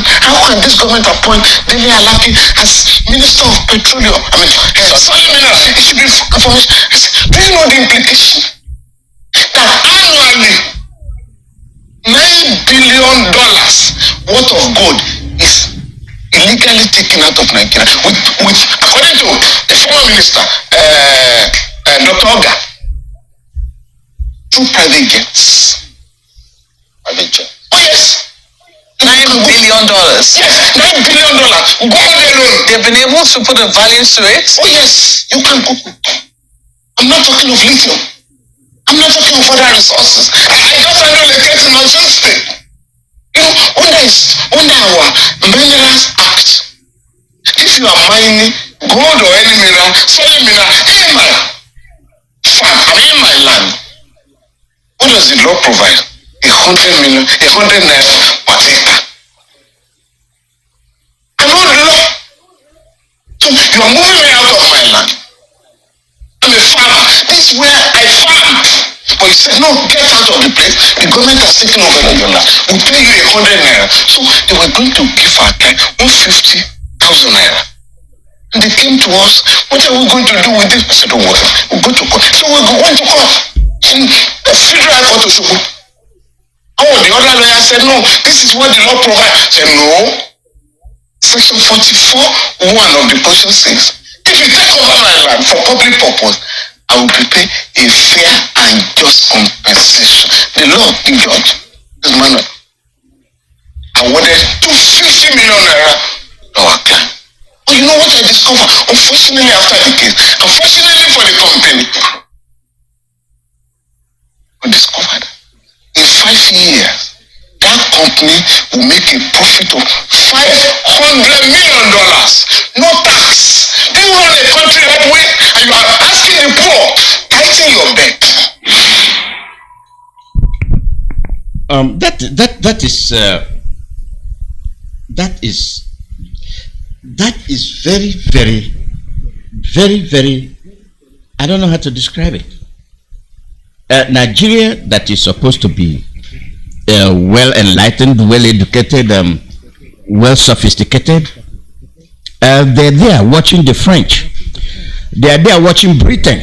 can this government appoint Dele Alaki as Minister of Petroleum? I mean, soil minerals. It should be information. Do you know the implication? That annually, $9 billion worth of gold is illegally taken out of Nigeria, which according to the former minister, Dr. Oga, through private jets. Oh yes. $9 billion. Yes, $9 billion. Gold alone. They've been able to put a value to it. Oh yes, you can go. I'm not talking of lithium. I'm not talking of other resources. I just handle the case in Osun State. You know, under our Minerals Act, if you are mining gold or any mineral, soil mineral, in my farm, in my land, what does the law provide? 100 naira per acre. I know the law. So you are moving me out of my land. I'm a farmer. This is where I farm. But you said, no, get out of the place. The government has taken over your land. We'll pay you 100 naira. So they were going to give our guy 150,000 naira. And they came to us, what are we going to do with this? I said, don't worry, we'll go to court. So we went to court. In the federal court of Osogbo. Oh, the other lawyer said, no, this is what the law provides. I said, no. Section 44, 1 of the Constitution says, if you take over my land for public purpose, I will prepare a fair and just compensation. The law, the judge, this man awarded 250 million naira to our client. But you know what I discovered? Unfortunately, after the case, unfortunately for the company, I discovered in 5 years, that company will make a profit of $500 million. No tax. Do you run a country that way? And you are asking the poor, tighten your bet. That is very, very, very, very, I don't know how to describe it. Nigeria that is supposed to be well enlightened, well educated, well sophisticated, they're there watching the French, they are there watching Britain,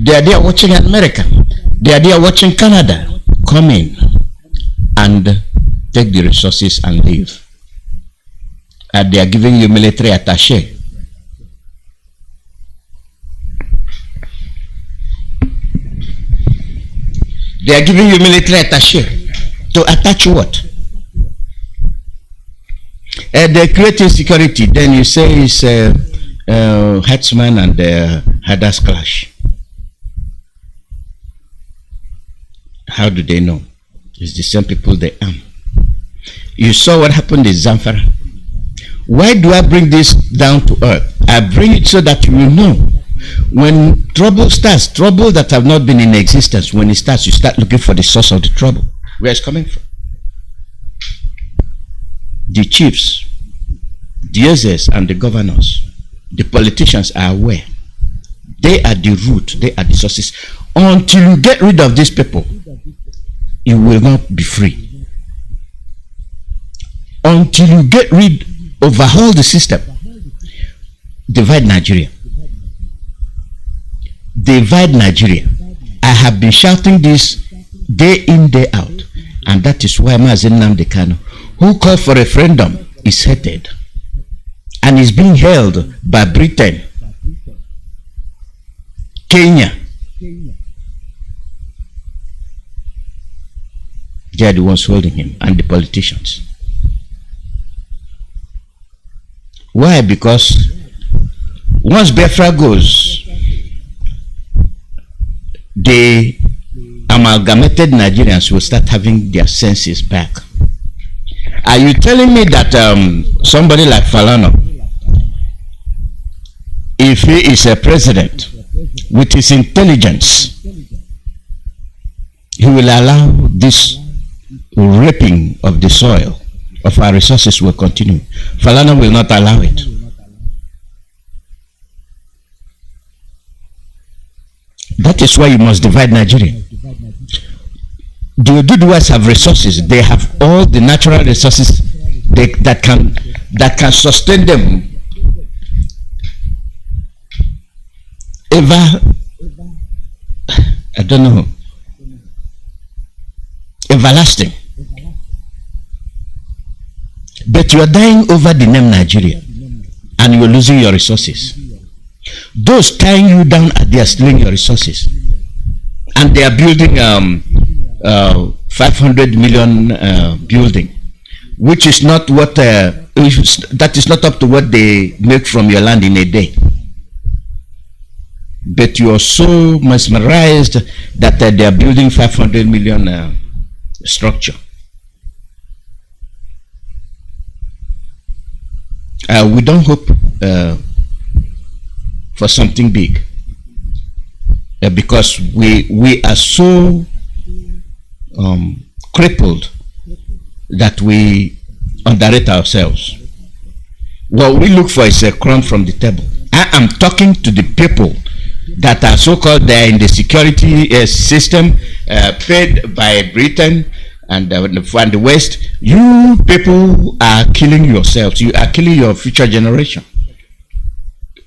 they are there watching America, they are there watching Canada come in and take the resources and leave. And they are giving you military attaché. They are giving you military attaché to attach what? They create insecurity. Then you say it's herdsman and herders clash. How do they know? It's the same people they arm. You saw what happened in Zamfara. Why do I bring this down to earth? I bring it so that you will know. When trouble starts, trouble that have not been in existence, when it starts, you start looking for the source of the trouble. Where it's coming from. The chiefs, the SS and the governors, the politicians are aware. They are the root, they are the sources. Until you get rid of these people, you will not be free. Until you get rid, overhaul the system, divide Nigeria. Divide Nigeria. I have been shouting this day in, day out, and that is why Mazi Nnamdi Kanu, who called for a referendum, is hated and is being held by Britain, Kenya. They are the ones holding him, and the politicians. Why? Because once Biafra goes, the amalgamated Nigerians will start having their senses back. Are you telling me that somebody like Falana, if he is a president with his intelligence, he will allow this raping of the soil of our resources will continue? Falana will not allow it. That is why you must divide Nigeria. The Oduduwas have resources. They have all the natural resources that can sustain them ever, I don't know, everlasting. But you are dying over the name Nigeria, and you are losing your resources. Those tying you down, they are stealing your resources, and they are building 500 million building, which is not what that is not up to what they make from your land in a day. But you are so mesmerized that they are building 500 million structure. We don't hope for something big because we are so crippled that we underrate ourselves. What we look for is a crumb from the table. I am talking to the people that are so-called they are in the security system paid by Britain and the West. You people are killing yourselves. You are killing your future generation.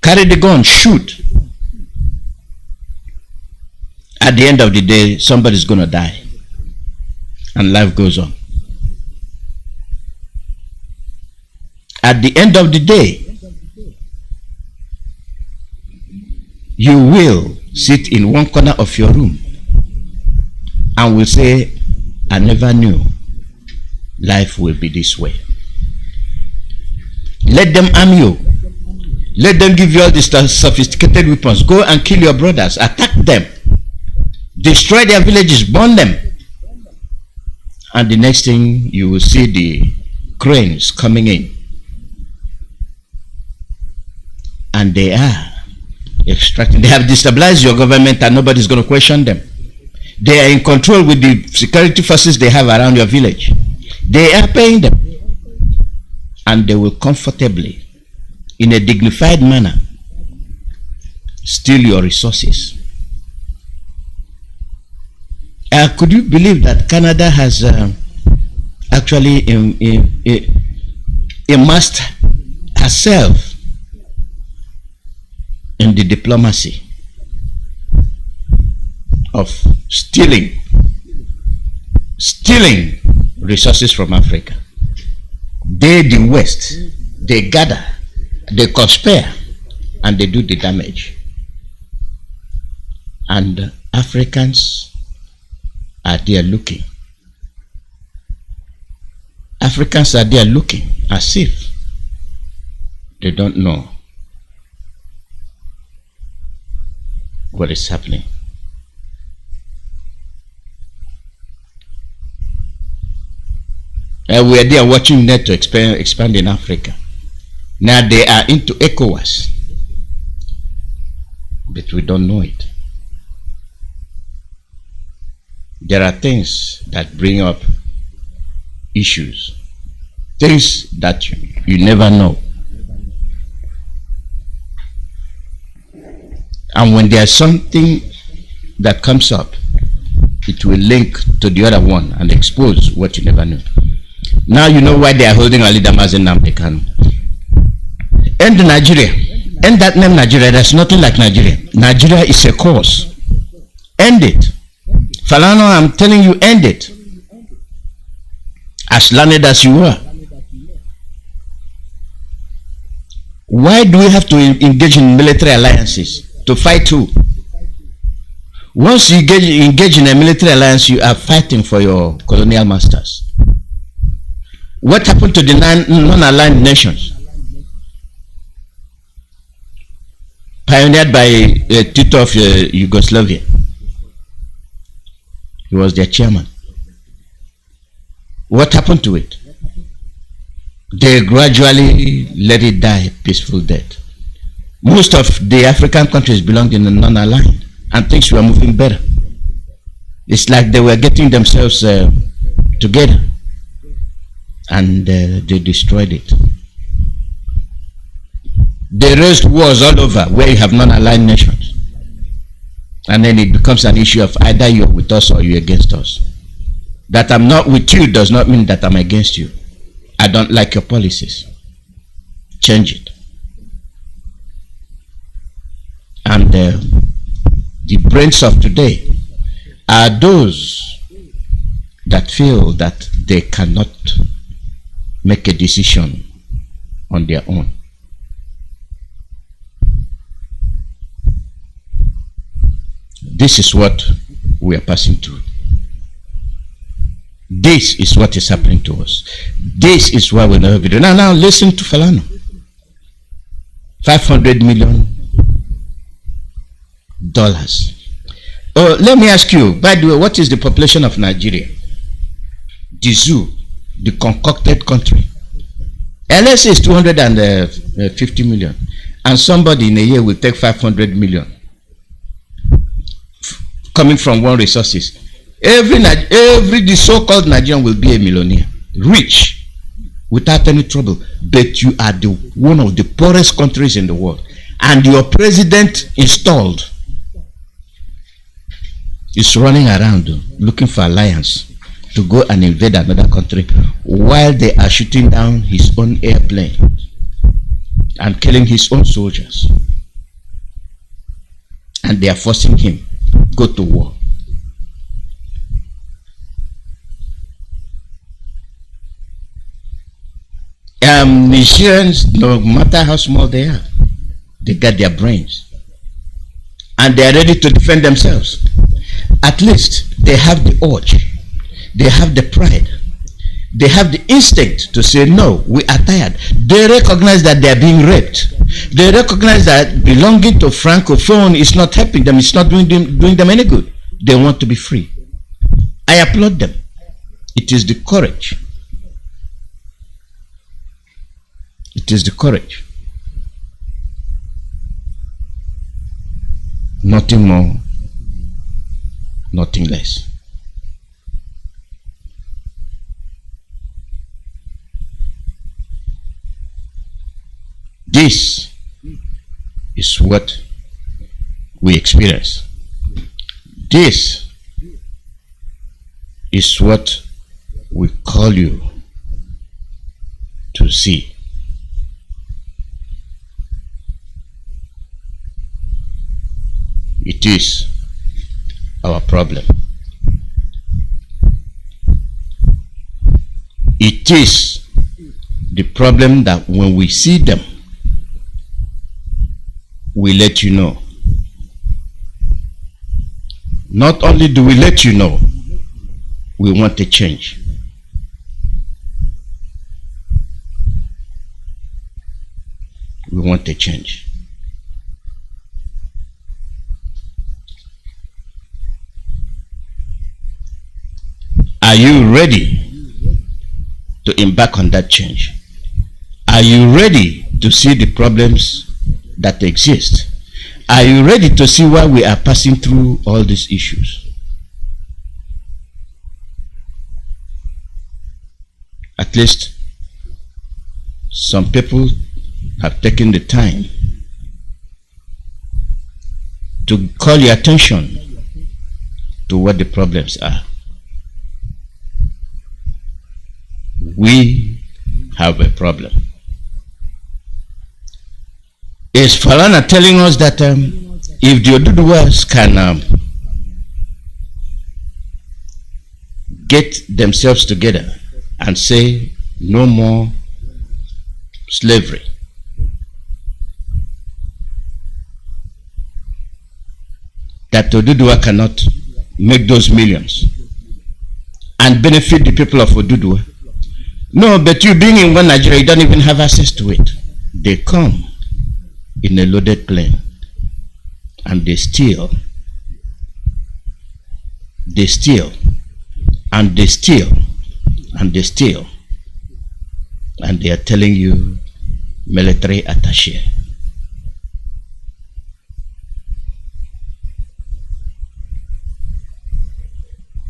Carry the gun, shoot. At the end of the day, somebody's going to die. And life goes on. At the end of the day, you will sit in one corner of your room and will say, I never knew life will be this way. Let them arm you. Let them give you all these sophisticated weapons. Go and kill your brothers. Attack them. Destroy their villages. Burn them. And the next thing, you will see the cranes coming in. And they are extracting. They have destabilized your government and nobody's going to question them. They are in control with the security forces they have around your village. They are paying them. And they will comfortably, in a dignified manner, steal your resources. Could you believe that Canada has actually immersed herself in the diplomacy of stealing resources from Africa? They, the West, they gather, they conspire, and they do the damage. And Africans are there looking. Africans are there looking as if they don't know what is happening. We are there watching NATO expand in Africa. Now they are into ECOWAS, but we don't know it. There are things that bring up issues, things that you never know. And when there's something that comes up, it will link to the other one and expose what you never knew. Now you know why they are holding our leader Mazi Kanu. End Nigeria. End that name Nigeria. There's nothing like Nigeria. Nigeria is a cause. End it. Falano, I'm telling you, end it. As learned as you are. Why do we have to engage in military alliances? To fight who? Once you engage in a military alliance, you are fighting for your colonial masters. What happened to the non-aligned nations? Pioneered by Tito of Yugoslavia. He was their chairman. What happened to it? They gradually let it die a peaceful death. Most of the African countries belonged in the non-aligned, and things were moving better. It's like they were getting themselves together, and they destroyed it. They raised wars all over where you have non-aligned nations, and then it becomes an issue of either you're with us or you're against us. That I'm not with you does not mean that I'm against you. I don't like your policies. Change it. And the brains of today are those that feel that they cannot make a decision on their own. This is what we are passing through. This is what is happening to us. This is why we never be doing. Now listen to Falano. $500 million. Oh, let me ask you, by the way, what is the population of Nigeria? The zoo, the concocted country. LS is 250 million. And somebody in a year will take 500 million. Coming from one resources. Every the so-called Nigerian will be a millionaire. Rich. Without any trouble. But you are one of the poorest countries in the world. And your president installed is running around looking for alliance to go and invade another country while they are shooting down his own airplane and killing his own soldiers. And they are forcing him go to war. Nigerians, no matter how small they are, they got their brains. And they are ready to defend themselves. At least they have the urge. They have the pride. They have the instinct to say, no, we are tired. They recognize that they are being raped. They recognize that belonging to Francophone is not helping them. It's not doing them any good. They want to be free. I applaud them. It is the courage. It is the courage. Nothing more, nothing less. This is what we experience. This is what we call you to see. It is our problem. It is the problem that when we see them, we let you know. Not only do we let you know, we want a change. We want a change. Are you ready to embark on that change? Are you ready to see the problems that exist? Are you ready to see why we are passing through all these issues? At least some people have taken the time to call your attention to what the problems are. We have a problem. Is Falana telling us that if the Oduduwas can get themselves together and say no more slavery, that Oduduwa cannot make those millions and benefit the people of Oduduwa? No, but you being in one Nigeria, you don't even have access to it. They come in a loaded plane and they steal. They steal and they steal and they steal. And they are telling you military attaché.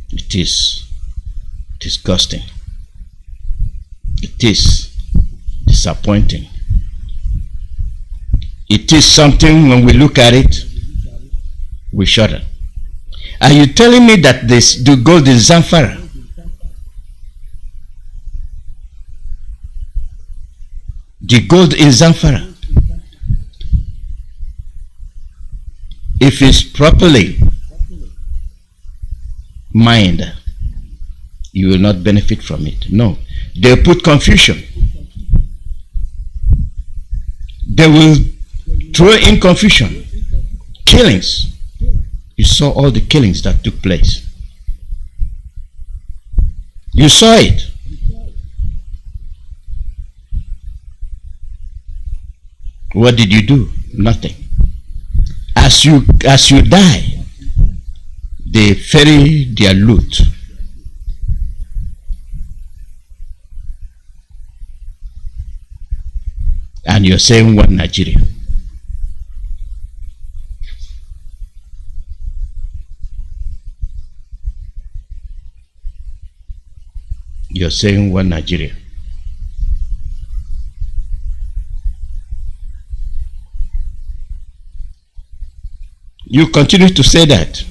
It is disgusting. It is disappointing. It is something when we look at it, we shudder. Are you telling me that the gold in Zamfara The gold in Zamfara, if it's properly mined, you will not benefit from it. No, they put confusion. They will throw in confusion, killings. You saw all the killings that took place. You saw it. What did you do? Nothing. As you die, they ferry their loot. And you're saying one Nigeria. You're saying one Nigeria. You continue to say that,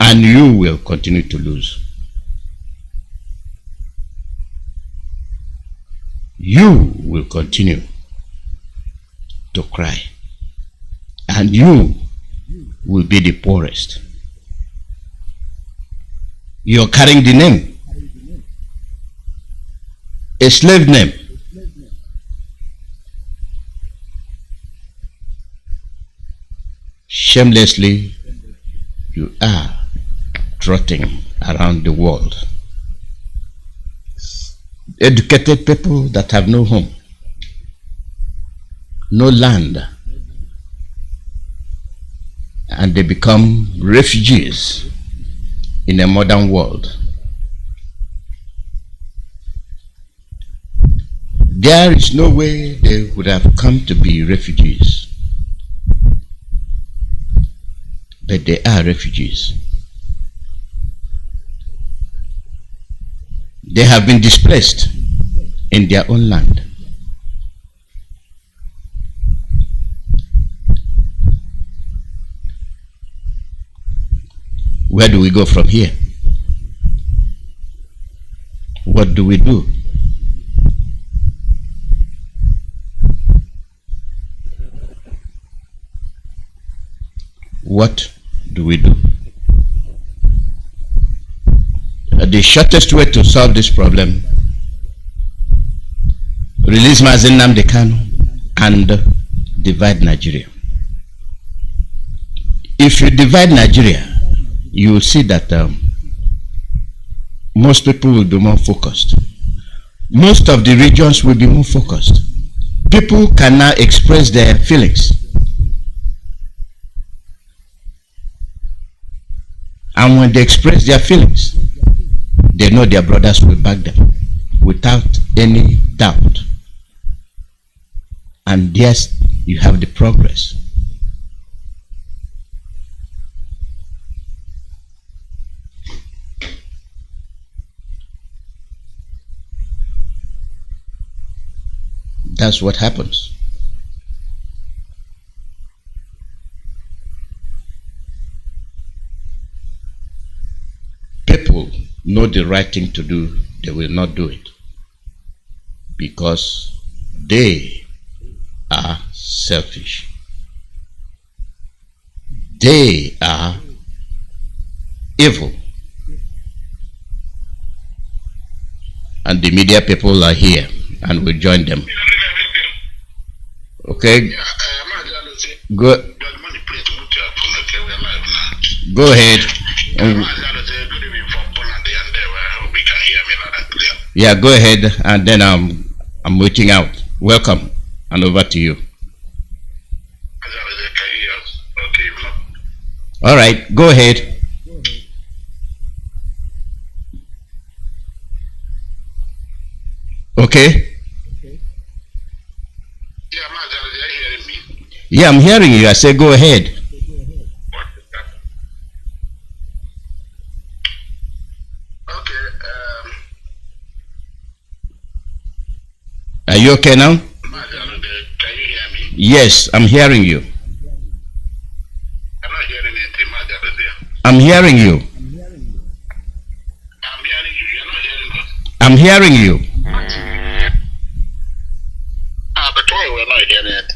and you will continue to lose. You will continue to cry, and you will be the poorest. You're carrying the name, a slave name. Shamelessly, you are trotting around the world. Educated people that have no home, no land, and they become refugees in a modern world. There is no way they would have come to be refugees. But they are refugees. They have been displaced in their own land. Where do we go from here? What do we do? What do we do? The shortest way to solve this problem, release Mazi Kanu and divide Nigeria. If you divide Nigeria, you will see that most people will be more focused. Most of the regions will be more focused. People can now express their feelings. And when they express their feelings, they know their brothers will back them without any doubt. And yes, you have the progress. That's what happens. People know the right thing to do, they will not do it because they are selfish. They are evil. And the media people are here and we join them. Okay? Go ahead. Yeah, go ahead, and then I'm waiting out. Welcome, and over to you. All right, go ahead. Okay. Yeah, I'm hearing you. I say go ahead. Are you okay now? Can you hear me? Yes, I'm hearing you. I'm not hearing anything, I'm hearing you. I'm hearing you. You're not hearing us. I'm hearing you. but why we're not hearing it?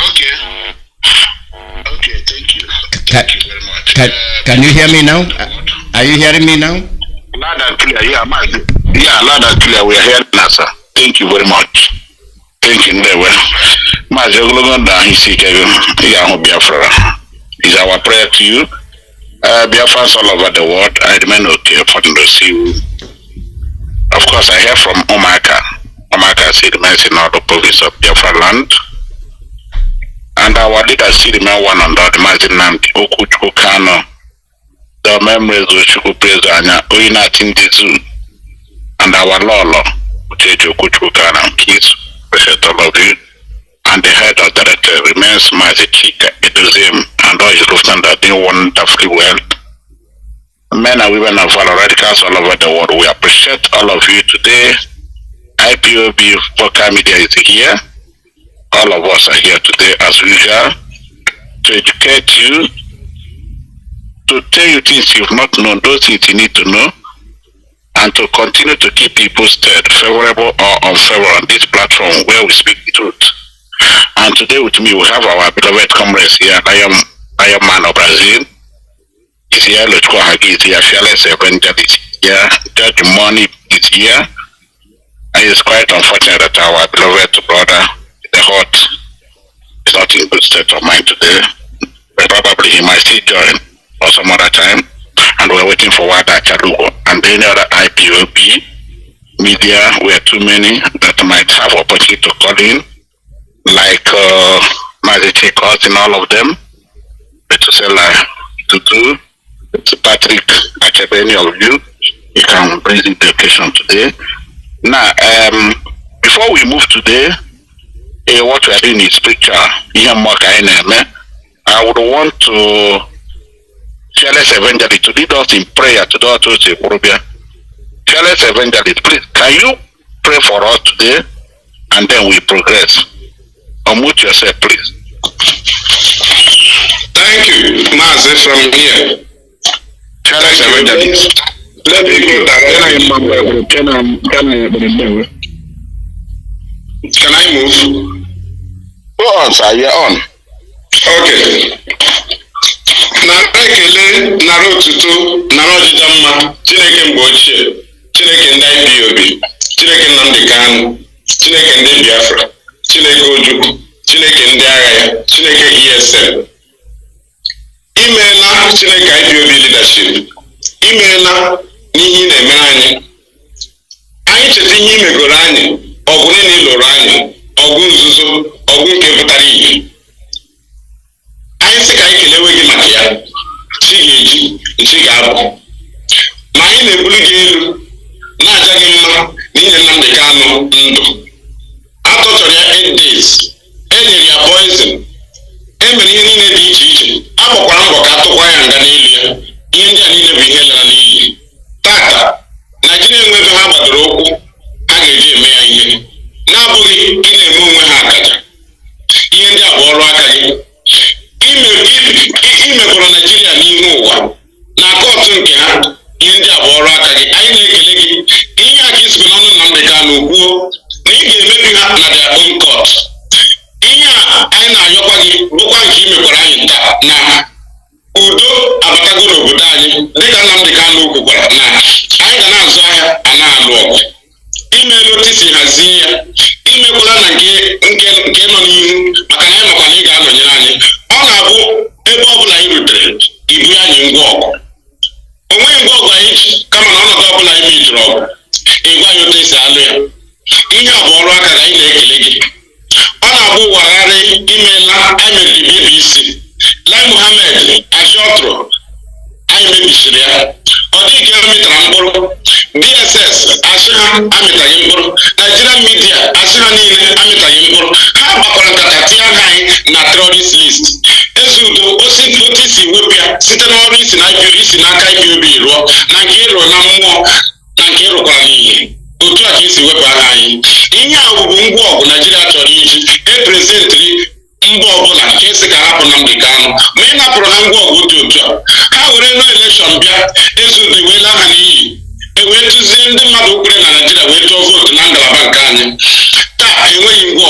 Okay. Okay, thank you. Thank you very much. Can you hear me now? Are you hearing me now? Loud and clear, yeah, Mazi. Yeah, loud and clear, we are hearing now, sir. Thank you very much. Thank you very well. Mazi Alozie, Biafra. Is our prayer to you. Biafrans all over the world, I remain okay for them to see you. Of course, I hear from Omaka. Omaka still remains in all the province of Biafra land. And our leader still remains one on the Mazi Nnamdi, Kanu. The memories which you praise Anya, Oinat in the zoo. And our Lolo, Kanu, kids, appreciate all of you. And the head of director remains Mazi Iyke, and all his lieutenants are doing wonderfully well. Men and women of our radicals all over the world, we appreciate all of you today. IPOB Vocal Media is here. All of us are here today as usual to educate you, to tell you things you've not known, those things you need to know, and to continue to keep you posted, favorable or unfavorable, on this platform where we speak the truth. And today with me we have our beloved comrades here, Lion Man of Brazil. Is here, Lutko Hagi is here, Fearless Evangelist is here, Judge Money is here. And it's quite unfortunate that our beloved brother, the heart, is not in good state of mind today. But probably he might still join or some other time. And we're waiting for Wada Chalugo and any other IPOB media. We are too many that might have opportunity to call in, like Mazi Iyke and all of them. But to say like to do, to Patrick, actually any of you can bring the occasion today. Now, before we move today, what we are doing is picture. I would want to Fearless Evangelist to lead us in prayer to the Torah. Fearless Evangelist, please, can you pray for us today and then we progress? Unmute yourself, please. Thank you, Mazi, from here. Fearless Evangelist. Let me go directly. Can I move? Go on, sir, you're on. Okay. Nara ekele, nara otuto, nara ọdịda mma, Chineke mgbe ochie, Chineke ndị IPOB, Chineke Nnamdi Kanu, Chineke ndị Biafra, Chineke Ojukwu, Chineke ndị agha ya, Chineke ESM. Imeela Chineke IPOB leadership. Imeela n'ihe ị na-emere anyị. Anyị cheta ihe imegoro anyị, ọgụ niile lụrụ anyị, ọgụ nzuzo, ọgụ nke pụtara ihe. Anyị sị ka anyị kelewe gị maka ya, chi ga-eji, chi ga-abụ. Ma anyị na-ebuli gị elu, na-aja gị mma n'inye Nnamdi Kanu ndụ. Atọchọrọ ya 8 days, e nyere ya poison, e mere ihe niile dị iche iche, a gbakwara mbọ ka atụkwa ya nga n'elu ya. Ihe ndị a niile bụ ihe lara n'iyi. Tata, Naijiria enweghị ha gbadoro ụkwụ, ha ga-eji eme ya ihe. Na-abụghị ị na-eme onwe ha akaja. Ihe ndị a bụ ọrụ aka gị. Imekwara Naijiria n'ihu ụwa na kọtụ nke ha. Ihe ndị a bụ ọrụ aka gị. Anyị na-ekele gị. Ihe a ka isikwa n'ọnụ Nnamdi Kanu kwuo na ị ga-emebi ha na their own court. Ihe a anyị na-ayọkwa gị bụkwa nke imekwara anyị taa na udo abatago n'obodo anyị dịka Nnamdi Kanu kwukwara na anyị ga na-azụ ahịa a na-alụ ọgụ. Imeelu otu isi hazie ya, imekwala na nke nọ n'ihu maka na anyị makwa na ị ga-anọnyere anyị. Ọ na-abụ ebe ọ bụla anyị rutere ibu anyị ngwa ọgụ. O nweghị ngwa ọgụ anyị ji kama na ọnọdụ ọbụla anyị mejiri ọgụ ịgwa anyị otu esi alụ ya. Ihe a bụ ọrụ aka ga anyị na-ekele gị. Ọ na-abụ ụwagharị imeela anyị meriri BBC. Lai Muhammad Ashotro anyị mebisiri ya. Ọ dịghị ka emetara mkpụrụ. DSS asị ha amịtaghị mkpụrụ. Nigerian media asị ha niile amịtaghị mkpụrụ. Ha gbakwara nkata tinye aha anyị na terrorist list. Ezi udo otu isi wepụ ya site n'ọrụ isi n'aka IPOB rụọ na nke ịrụọ na mmụọ na nke ịrụkwara n'ihe. Otu a ka isi wepụ aha anyị. Ihe a bụ ngwa ọgụ Naijiria chọrọ iji eprezentịrị mba ọbụla ka esi ka hapụ Nnamdi Kanu. Ma ị napụrụ ha ngwa ọgụ dị otu a, ha were no elekshọn bịa ezudo iweela ha n'iyi. Ewee tụzie ndị mmadụ kwere na Naijiria wee tụọ vootu na ngalaba nke anyị. Taa enweghị ngwa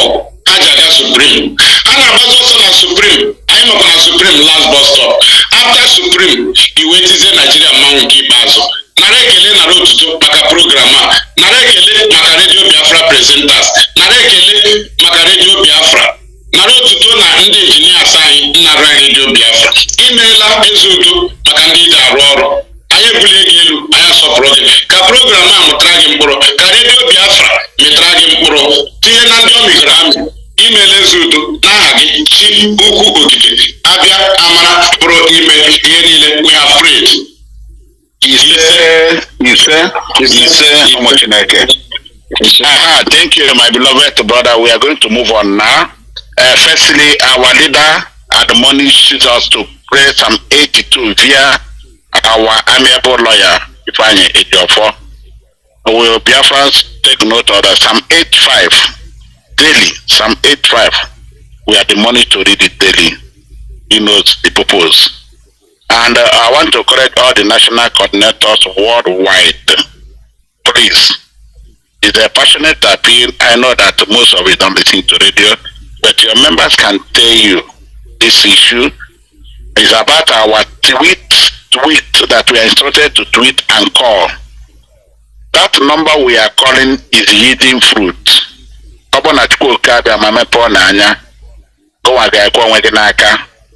nara ekele maka redio Biafra, nara otuto na ndị injinias anyị nara redio Biafra. Imeela ezi udo maka ndị ji arụ ọrụ. Anyị ebulie gị elu, anyị asọpụrụ gị. Ka program a mụtara gị mkpụrụ, ka redio Biafra mịtara gị mkpụrụ, tinye na ndị ọ mịgoro amị. Imeela ezi udo n'aha gị chi ukwu okike abịa amara bụrụ ime ihe niile. We have prayed. Thank you, my beloved brother. We are going to move on now. Firstly, our leader admonishes us to pray Psalm 82 via our amiable lawyer, Ifeanyi Ejiofor. Will Biafrans take note of that? Psalm 85 daily. Psalm 85. We are admonished to read it daily. He knows the purpose. And I want to correct all the national coordinators worldwide. Please, it's a passionate appeal. I know that most of you don't listen to radio, but your members can tell you this issue is about our tweet that we are instructed to tweet and call. That number we are calling is yielding fruit.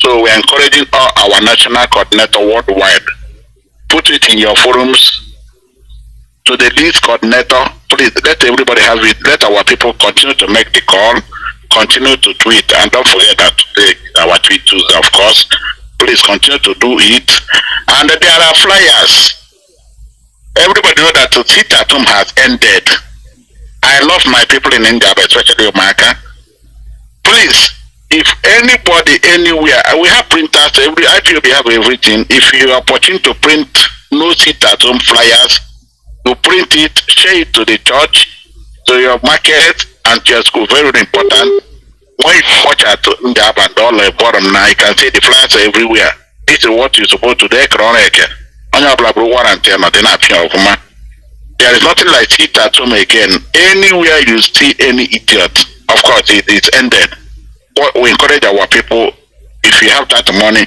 So we are encouraging all our national coordinator worldwide. Put it in your forums to the lead coordinator. Please let everybody have it. Let our people continue to make the call, continue to tweet, and don't forget that today is our tweet Tuesday, of course. Please continue to do it. And there are flyers. Everybody know that sit at home has ended. I love my people in India, but especially Omaka. Please, if anybody anywhere, we have printers, every IPOB have everything. If you are opportune to print no sit at home flyers, you print it, share it to the church, to your market, and to your school. Very, very important. When you watch at the app and all the bottom now, you can see the flyers are everywhere. This is what you're supposed to do. There is nothing like sit at home again. Anywhere you see any idiot, of course, it's ended. We encourage our people, if you have that money,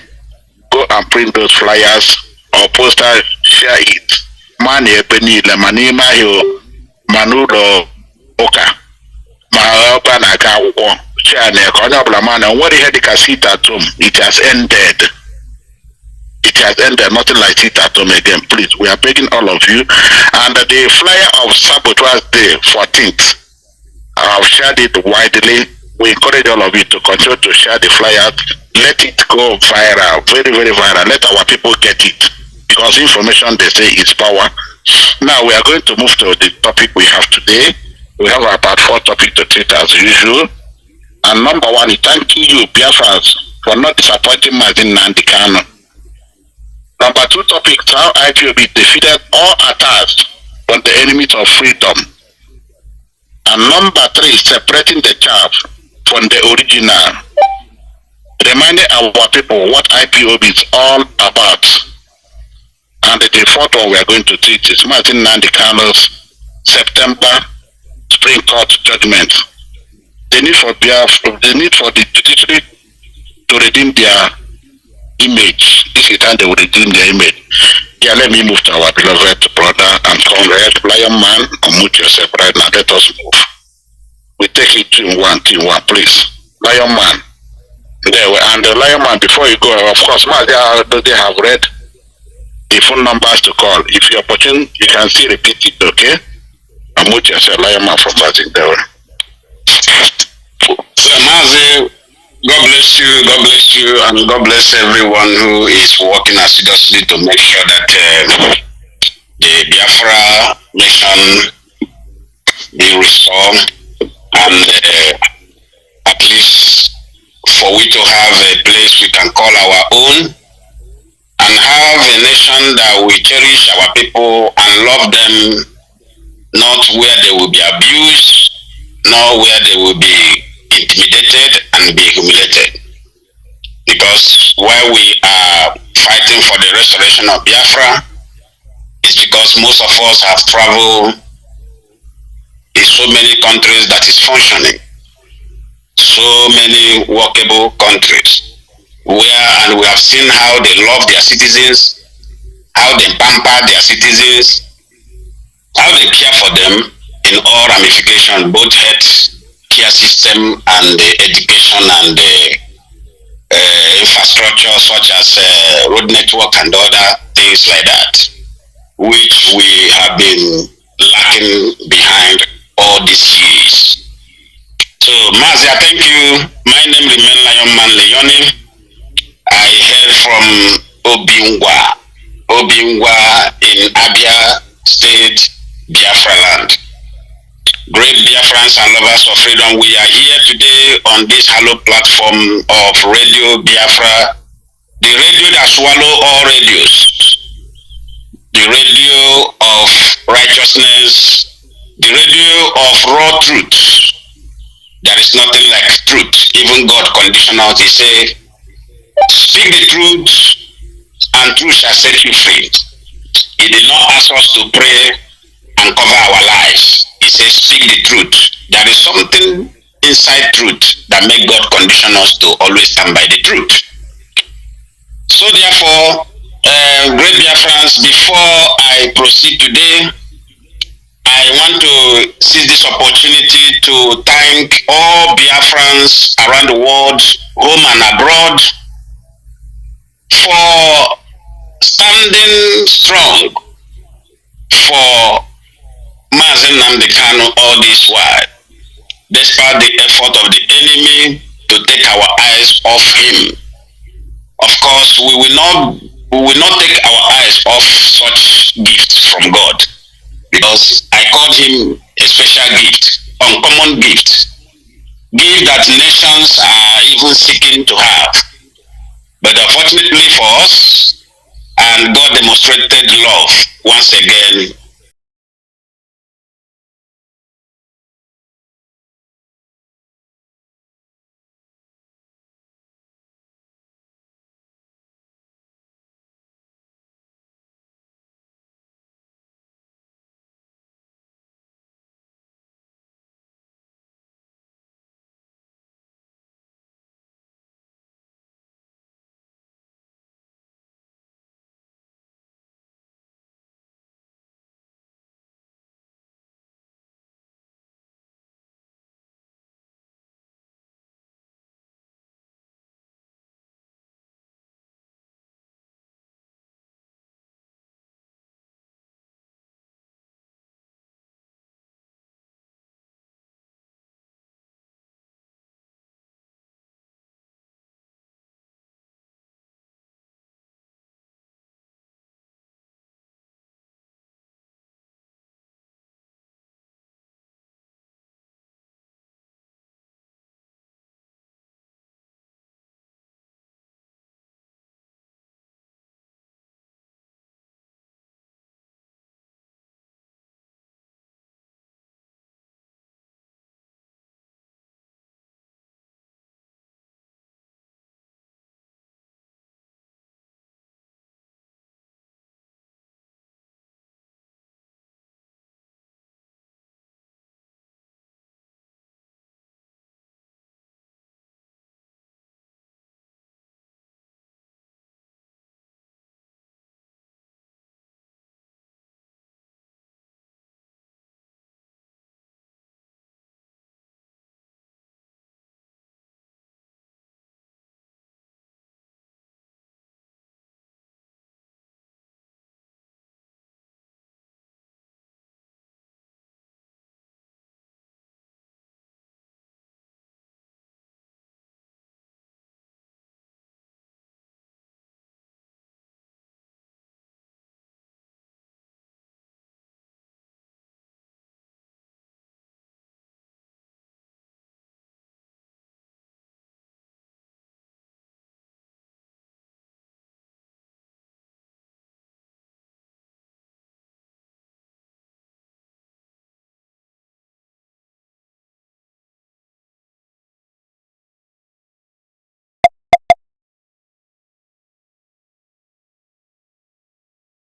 go and print those flyers or posters, share it. Money, penny, the money, manudo, oka, ma share ne konya man, and what the head can sit at home, it has ended. It has ended, nothing like sit at home again. Please, we are begging all of you. And the flyer of Sabotage Day, 14th, I've shared it widely. We encourage all of you to continue to share the flyers. Let it go viral, very, very viral. Let our people get it. Because information, they say, is power. Now we are going to move to the topic we have today. We have about 4 topics to treat as usual. And number 1, thanking you, Biafrans, for not disappointing Mazi Nnamdi. Number 2 topics, how IPOB defeated all attacks from the enemies of freedom. And number 3, separating the chaff from the original. Reminding our people what IPOB is all about. And the 4th one we are going to treat is Mazi Nnamdi's September Supreme Court judgment. The need for the judiciary to redeem their image. This is time they will redeem their image. Yeah, let me move to our beloved brother and comrade, Lion Man. Unmute yourself right now. Let us move. We take it to one, please. Lion Man. And the Lion Man, before you go, of course, they have read the phone numbers to call. If you're opportune, you can still repeat it, okay? Unmute yourself, Lion Man from Mazi there. So Mazi, God bless you, and God bless everyone who is working assiduously to make sure that the Biafra nation be restored, and at least for we to have a place we can call our own, and have a nation that we cherish our people and love them, not where they will be abused, not where they will be intimidated and be humiliated. Because while we are fighting for the restoration of Biafra, it's because most of us have traveled in so many countries that is functioning, so many workable countries, and we have seen how they love their citizens, how they pamper their citizens, how they care for them in all ramifications, both health system and the education and the infrastructure such as road network and other things like that, which we have been lacking behind all these years. So, Mazi, thank you. My name remains Lion Man Leone. I hail from Obingwa in Abia State, Biafra land. Great Biafrans and lovers of freedom, we are here today on this hallowed platform of Radio Biafra, the radio that swallow all radios, the radio of righteousness, the radio of raw truth. There is nothing like truth. Even God conditioned us. He said, speak the truth and truth shall set you free. He did not ask us to pray and cover our lives. He says, speak the truth. There is something inside truth that makes God condition us to always stand by the truth. So therefore, great Biafrans, before I proceed today, I want to seize this opportunity to thank all Biafrans around the world, home and abroad, for standing strong for Mazi Nnamdi all this while, despite the effort of the enemy to take our eyes off him. Of course, we will not take our eyes off such gifts from God, because I called him a special gift, uncommon gift that nations are even seeking to have. But unfortunately for us, and God demonstrated love once again.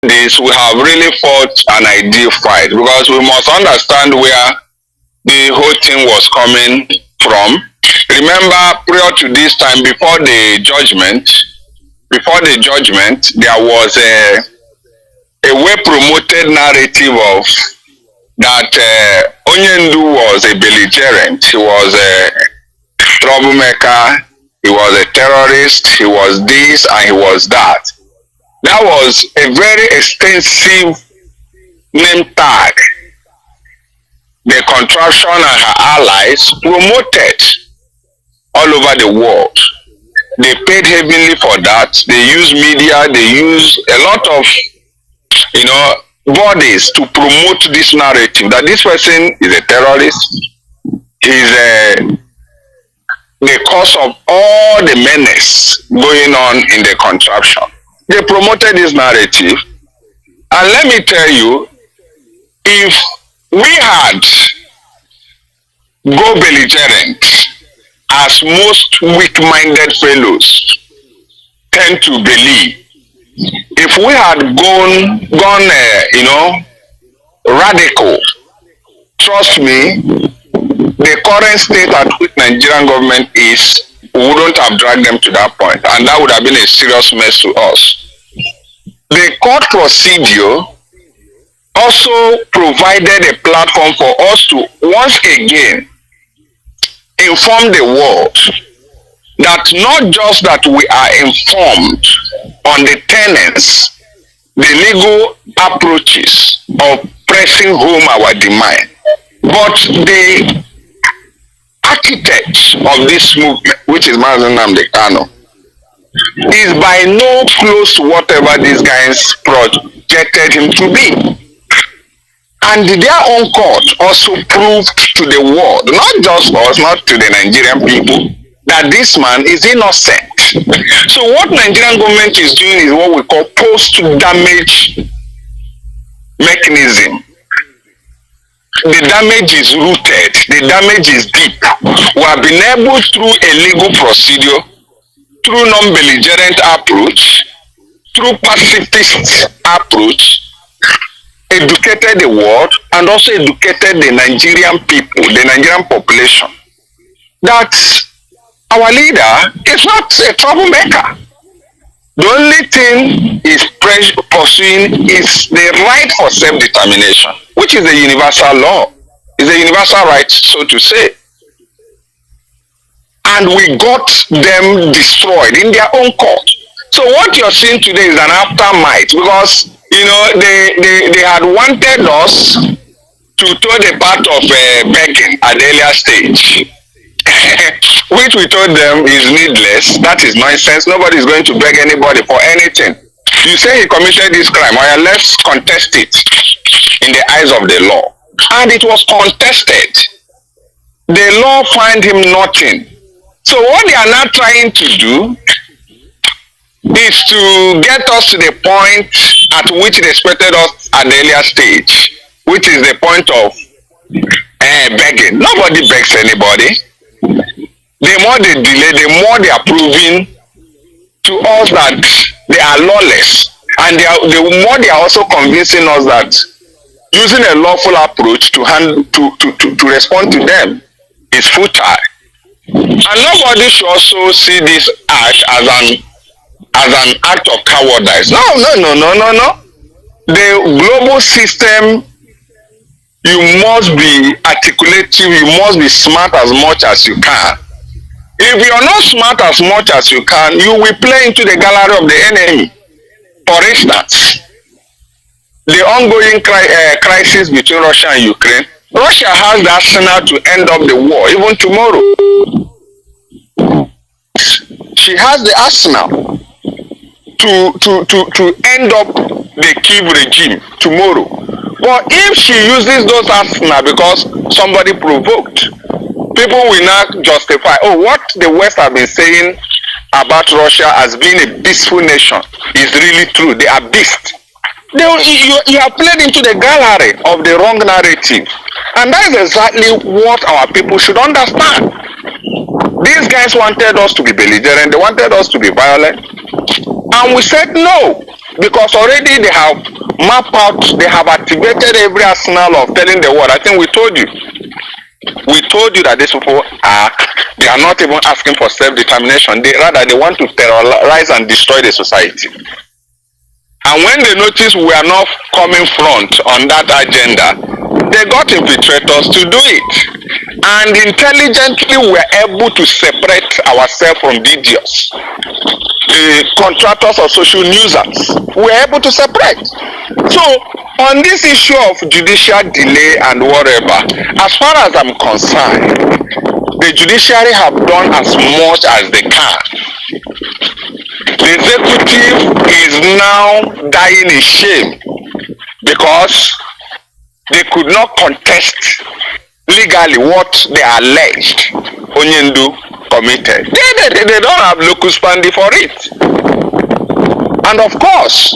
This we have really fought an ideal fight, because we must understand where the whole thing was coming from. Remember, prior to this time, before the judgment, there was a well promoted narrative of that Onyendu was a belligerent, he was a troublemaker, he was a terrorist, he was this and he was that. That was a very extensive name tag the contraption and her allies promoted all over the world. They paid heavily for that. They use media, they use a lot of, bodies to promote this narrative that this person is a terrorist, he's the cause of all the menace going on in the contraption. They promoted this narrative, and let me tell you, if we had go belligerent, as most weak-minded fellows tend to believe, if we had gone radical, trust me, the current state at which Nigerian government is, we wouldn't have dragged them to that point, and that would have been a serious mess to us. The court procedure also provided a platform for us to once again inform the world that not just that we are informed on the tenets, the legal approaches of pressing home our demand, but the architect of this movement, which is Mazi Nnamdi, is by no close to whatever these guys projected him to be. And their own court also proved to the world, not just us, not to the Nigerian people, that this man is innocent. So what Nigerian government is doing is what we call post-damage mechanism. The damage is rooted, the damage is deep. We have been able through a legal procedure, through non-belligerent approach, through pacifist approach, educated the world and also educated the Nigerian people, the Nigerian population, that our leader is not a troublemaker. The only thing he's pursuing is the right for self-determination, which is a universal law, is a universal right, so to say. And we got them destroyed in their own court. So what you're seeing today is an aftermath, because they had wanted us to toe the path of begging at the earlier stage, which we told them is needless. That is nonsense. Nobody is going to beg anybody for anything. You say he committed this crime, well, let's contest it in the eyes of the law. And it was contested. The law found him nothing. So what they are now trying to do is to get us to the point at which they expected us at the earlier stage, which is the point of begging. Nobody begs anybody. The more they delay, the more they are proving to us that they are lawless, and the more they are also convincing us that using a lawful approach to respond to them is futile. And nobody should also see this act as an act of cowardice. No. The global system, you must be articulative, you must be smart as much as you can. If you are not smart as much as you can, you will play into the gallery of the enemy. For instance, the ongoing crisis between Russia and Ukraine, Russia has the arsenal to end up the war, even tomorrow. She has the arsenal to end up the Kyiv regime tomorrow. But if she uses those arsenal because somebody provoked, people will not justify, what the West have been saying about Russia as being a peaceful nation is really true. They are beasts. You have played into the gallery of the wrong narrative. And that is exactly what our people should understand. These guys wanted us to be belligerent, they wanted us to be violent. And we said no, because already they have mapped out, they have activated every arsenal of telling the world. I think we told you that these people they are not even asking for self-determination. They want to terrorize and destroy the society. And when they notice we are not coming front on that agenda, they got infiltrators to do it. And intelligently we are able to separate ourselves from the idiots. The contractors or social users, we are able to separate. So on this issue of judicial delay and whatever, as far as I'm concerned, the judiciary have done as much as they can. The executive is now dying in shame because they could not contest legally what they alleged Onyendu committed. They don't have locus standi for it. And of course,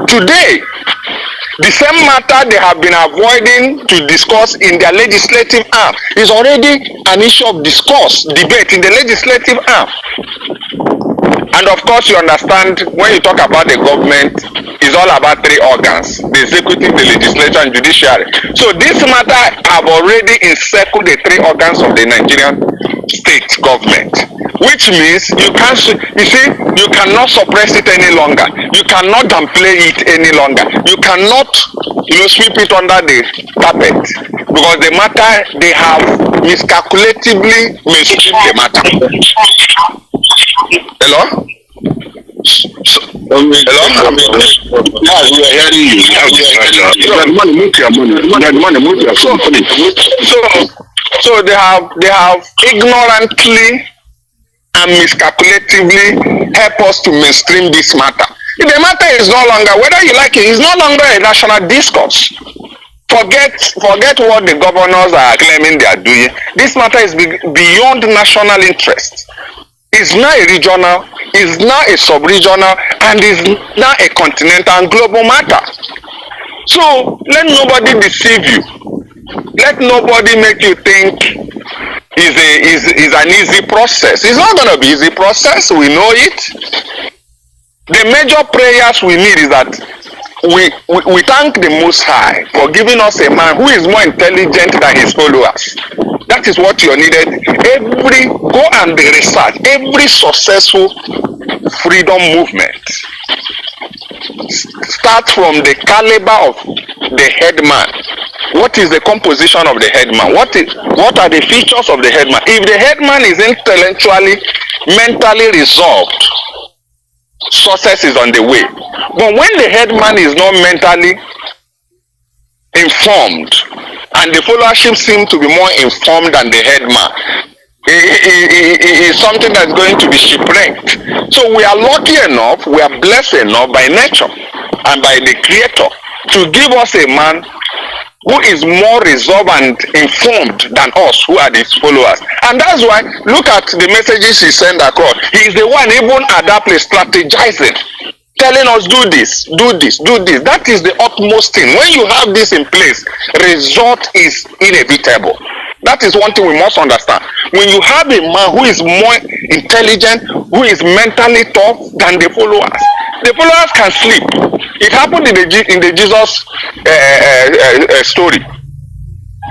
today, the same matter they have been avoiding to discuss in their legislative arm is already an issue of discourse, debate in the legislative arm. And of course, you understand when you talk about the government, it's all about three organs: the executive, the legislature, and judiciary. So this matter have already encircled the three organs of the Nigerian state government, which means you can't, you see, you cannot suppress it any longer. You cannot downplay it any longer. You cannot, sweep it under the carpet, because the matter, they have miscalculatively misstreamed the matter. Hello? Hello? Yeah, we are hearing you. So they have ignorantly and miscalculatively helped us to mainstream this matter. The matter is no longer, whether you like it, it's no longer a national discourse. Forget what the governors are claiming they are doing. This matter is beyond national interest. It's now a regional, it's now a sub-regional, and it's now a continental and global matter. So let nobody deceive you. Let nobody make you think is an easy process. It's not going to be easy process. We know it. The major prayers we need is that we thank the Most High for giving us a man who is more intelligent than his followers. That is what you needed. Go and research every successful freedom movement. Start from the caliber of the headman. What is the composition of the headman? What are the features of the headman? If the headman is intellectually, mentally resolved, success is on the way. But when the headman is not mentally informed, and the followership seem to be more informed than the headman, it is something that's going to be shipwrecked. So we are lucky enough, we are blessed enough by nature and by the Creator to give us a man who is more resolved and informed than us, who are his followers. And that's why, look at the messages he sent across. He is the one even adaptly strategizing, telling us do this, do this, do this. That is the utmost thing. When you have this in place, result is inevitable. That is one thing we must understand. When you have a man who is more intelligent, who is mentally tough than the followers can sleep. It happened in the Jesus story.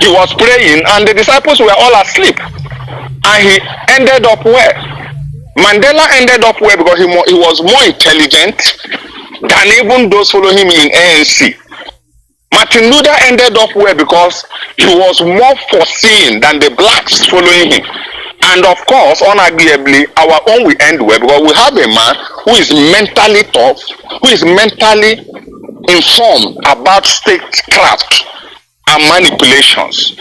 He was praying and the disciples were all asleep. And he ended up where? Mandela ended up where? Because he was more intelligent than even those following him in ANC. Martin Luther ended up where? Because he was more foreseeing than the blacks following him. And of course, unarguably, our own will end where? Because we have a man who is mentally tough, who is mentally informed about statecraft and manipulations.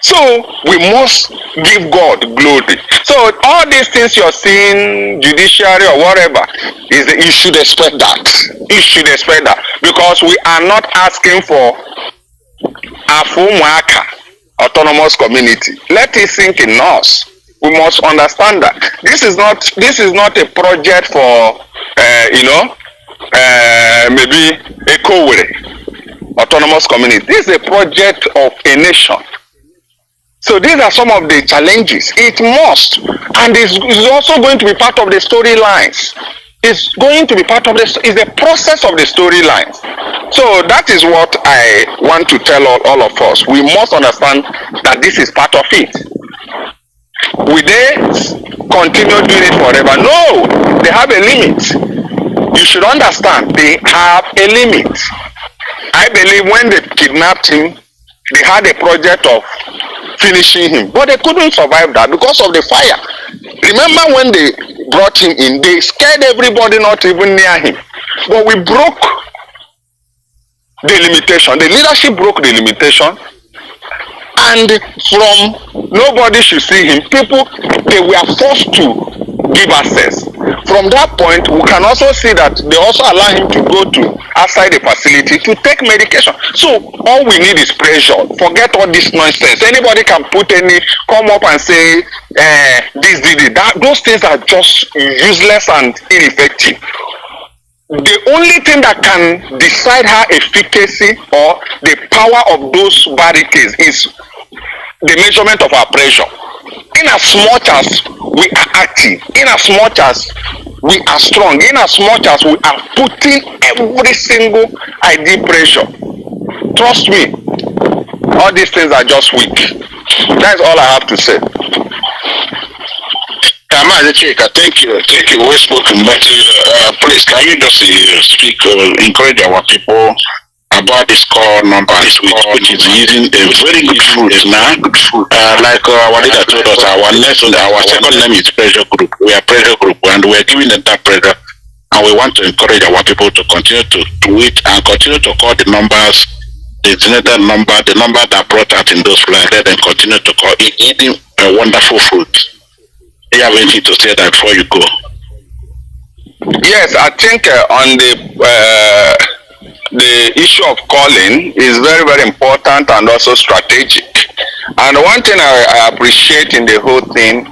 So we must give God glory. So all these things you're seeing, judiciary or whatever, you should expect that. You should expect that, because we are not asking for a Fumuaka autonomous community. Let it sink in us. We must understand that this is not a project for maybe a Kowere autonomous community. This is a project of a nation. So these are some of the challenges. It must, and is also going to be part of the storylines. It's going to be part of it's the process of the storylines. So that is what I want to tell all of us. We must understand that this is part of it. Will they continue doing it forever? No, they have a limit. You should understand they have a limit. I believe when they kidnapped him, they had a project of finishing him, but they couldn't survive that because of the fire. Remember when they brought him in, they scared everybody not even near him. But we broke the limitation. The leadership broke the limitation, and from nobody should see him, people, they were forced to give access. From that point, we can also see that they also allow him to go to outside the facility to take medication. So all we need is pressure. Forget all this nonsense. Anybody can come up and say this did it. Those things are just useless and ineffective. The only thing that can decide her efficacy or the power of those barricades is the measurement of our pressure. In as much as we are active, in as much as we are strong, in as much as we are putting every single ID pressure, trust me, all these things are just weak. That's all I have to say. Mazi Iyke, thank you. Well spoken. But please, can you just speak, encourage our people about this call number, which is using a very good fruit now. Like our leader told us, our second name is Pressure Group. We are Pressure Group, and we are giving them that pressure. And we want to encourage our people to continue to tweet and continue to call the numbers, the designated number, the number that brought out in those flyers. Let them continue to call it, eating a wonderful fruit. Do you have anything to say that before you go? Yes, I think on the issue of calling is very, very important and also strategic. And one thing I appreciate in the whole thing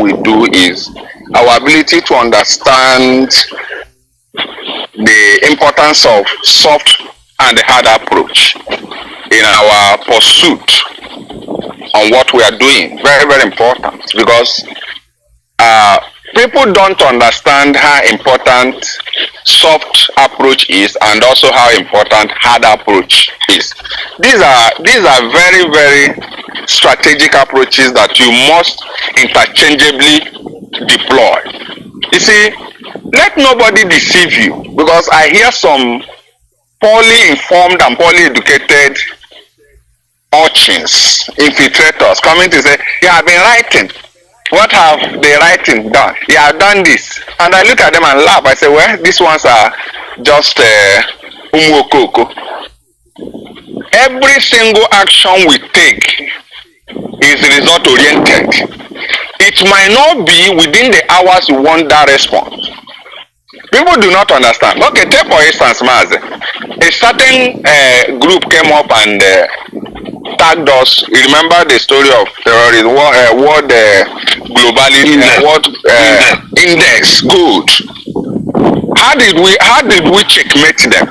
we do is our ability to understand the importance of soft and hard approach in our pursuit on what we are doing. Very, very important, because people don't understand how important soft approach is and also how important hard approach is. These are very, very strategic approaches that you must interchangeably deploy. You see, let nobody deceive you, because I hear some poorly informed and poorly educated urchins, infiltrators coming to say, yeah, I've been writing. What have the writing done? Yeah, I've done this. And I look at them and laugh. I say, well, these ones are just umwokoko. Every single action we take is result oriented. It might not be within the hours you want that response. People do not understand. Okay, take for instance, Mazi. A certain group came up and tagged us. You remember the story of terrorism, World Globality, World Index, good. How did we checkmate them?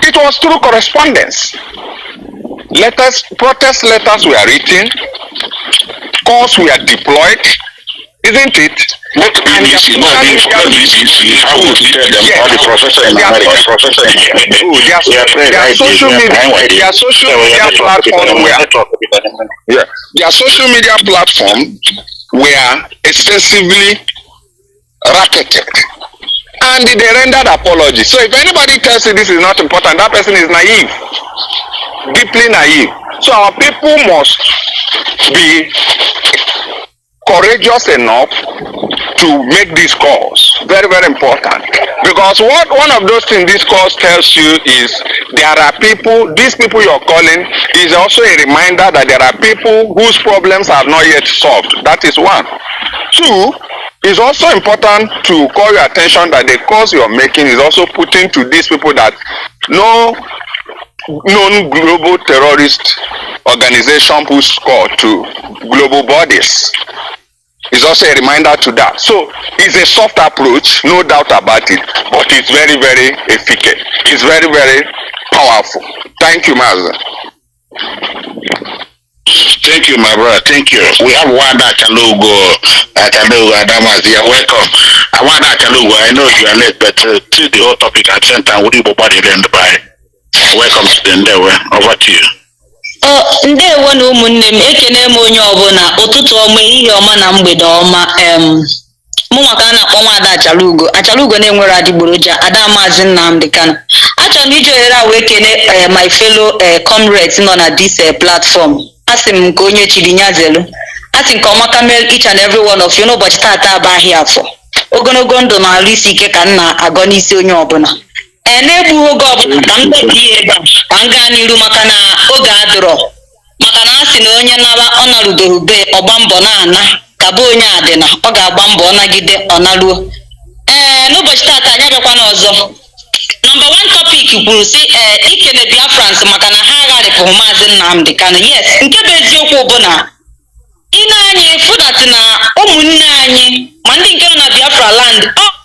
It was through correspondence. Letters, protest letters were written, calls were deployed, isn't it? Not BBC, not BBC. How would you tell them all the professor in America, professor in their social media platform were extensively racketed, and they rendered apology. So if anybody tells you this is not important, that person is naive, deeply naive. So our people must be courageous enough to make these calls. Very, very important. Because one of those things this call tells you is there are people, these people you're calling is also a reminder that there are people whose problems are not yet solved. That is one. Two, it's also important to call your attention that the calls you're making is also putting to these people that no known global terrorist organization puts call to global bodies. It's also a reminder to that. So it's a soft approach, no doubt about it, but it's very, very efficacious. It's very, very powerful. Thank you, Mazi. Thank you, my brother. Thank you. We have Wanda Kalugo, Adamazi. Welcome. Wanda Kalugo, I know you are late, but to the whole topic at the same time, would you body land by? Welcome to the endeavor. Over to you. Ndewo na ụmụnne m, ekene m onye ọbụla ụtụtụ ọma, ehihie ọma na mgbede ọma. Mụ nwa ka a na-akpọ Nwaada Achalugo na-enwere adịgboroja, ada Maazị Nnamdi Kanu. achọrọ m iji ohere a wee kene my fellow comrades nọ na this platform. Asị m nke onye chiri nyazelu. Asị nke ọmaka mel each and every one of you n'ụbọchị taata abụ ahịa afọ. Ogologo ndụ na arụ isi ike ka m na-agọ n'isi onye ọbụla. Na-egbughị oge ọbụla ka m kpebie ebe a ka m gaa n'iru maka na oge adịrọ. Maka na a sị na onye nara ọ narubeghị ube ọgba mbọ na-ana ka bụ onye adịna ọ ga-agba mbọ ọ nagide ọ naruo. N'ụbọchị taata anyị abịakwana ọzọ. Number 1 topic kwuru sị ikele Biafrans maka na ha agharịpụghị Mazi Nnamdi Kanu. Yes, nke bụ eziokwu bụ na ine anyị fụdatị na ụmụnne anyị ma ndị nke nọ na Biafra land,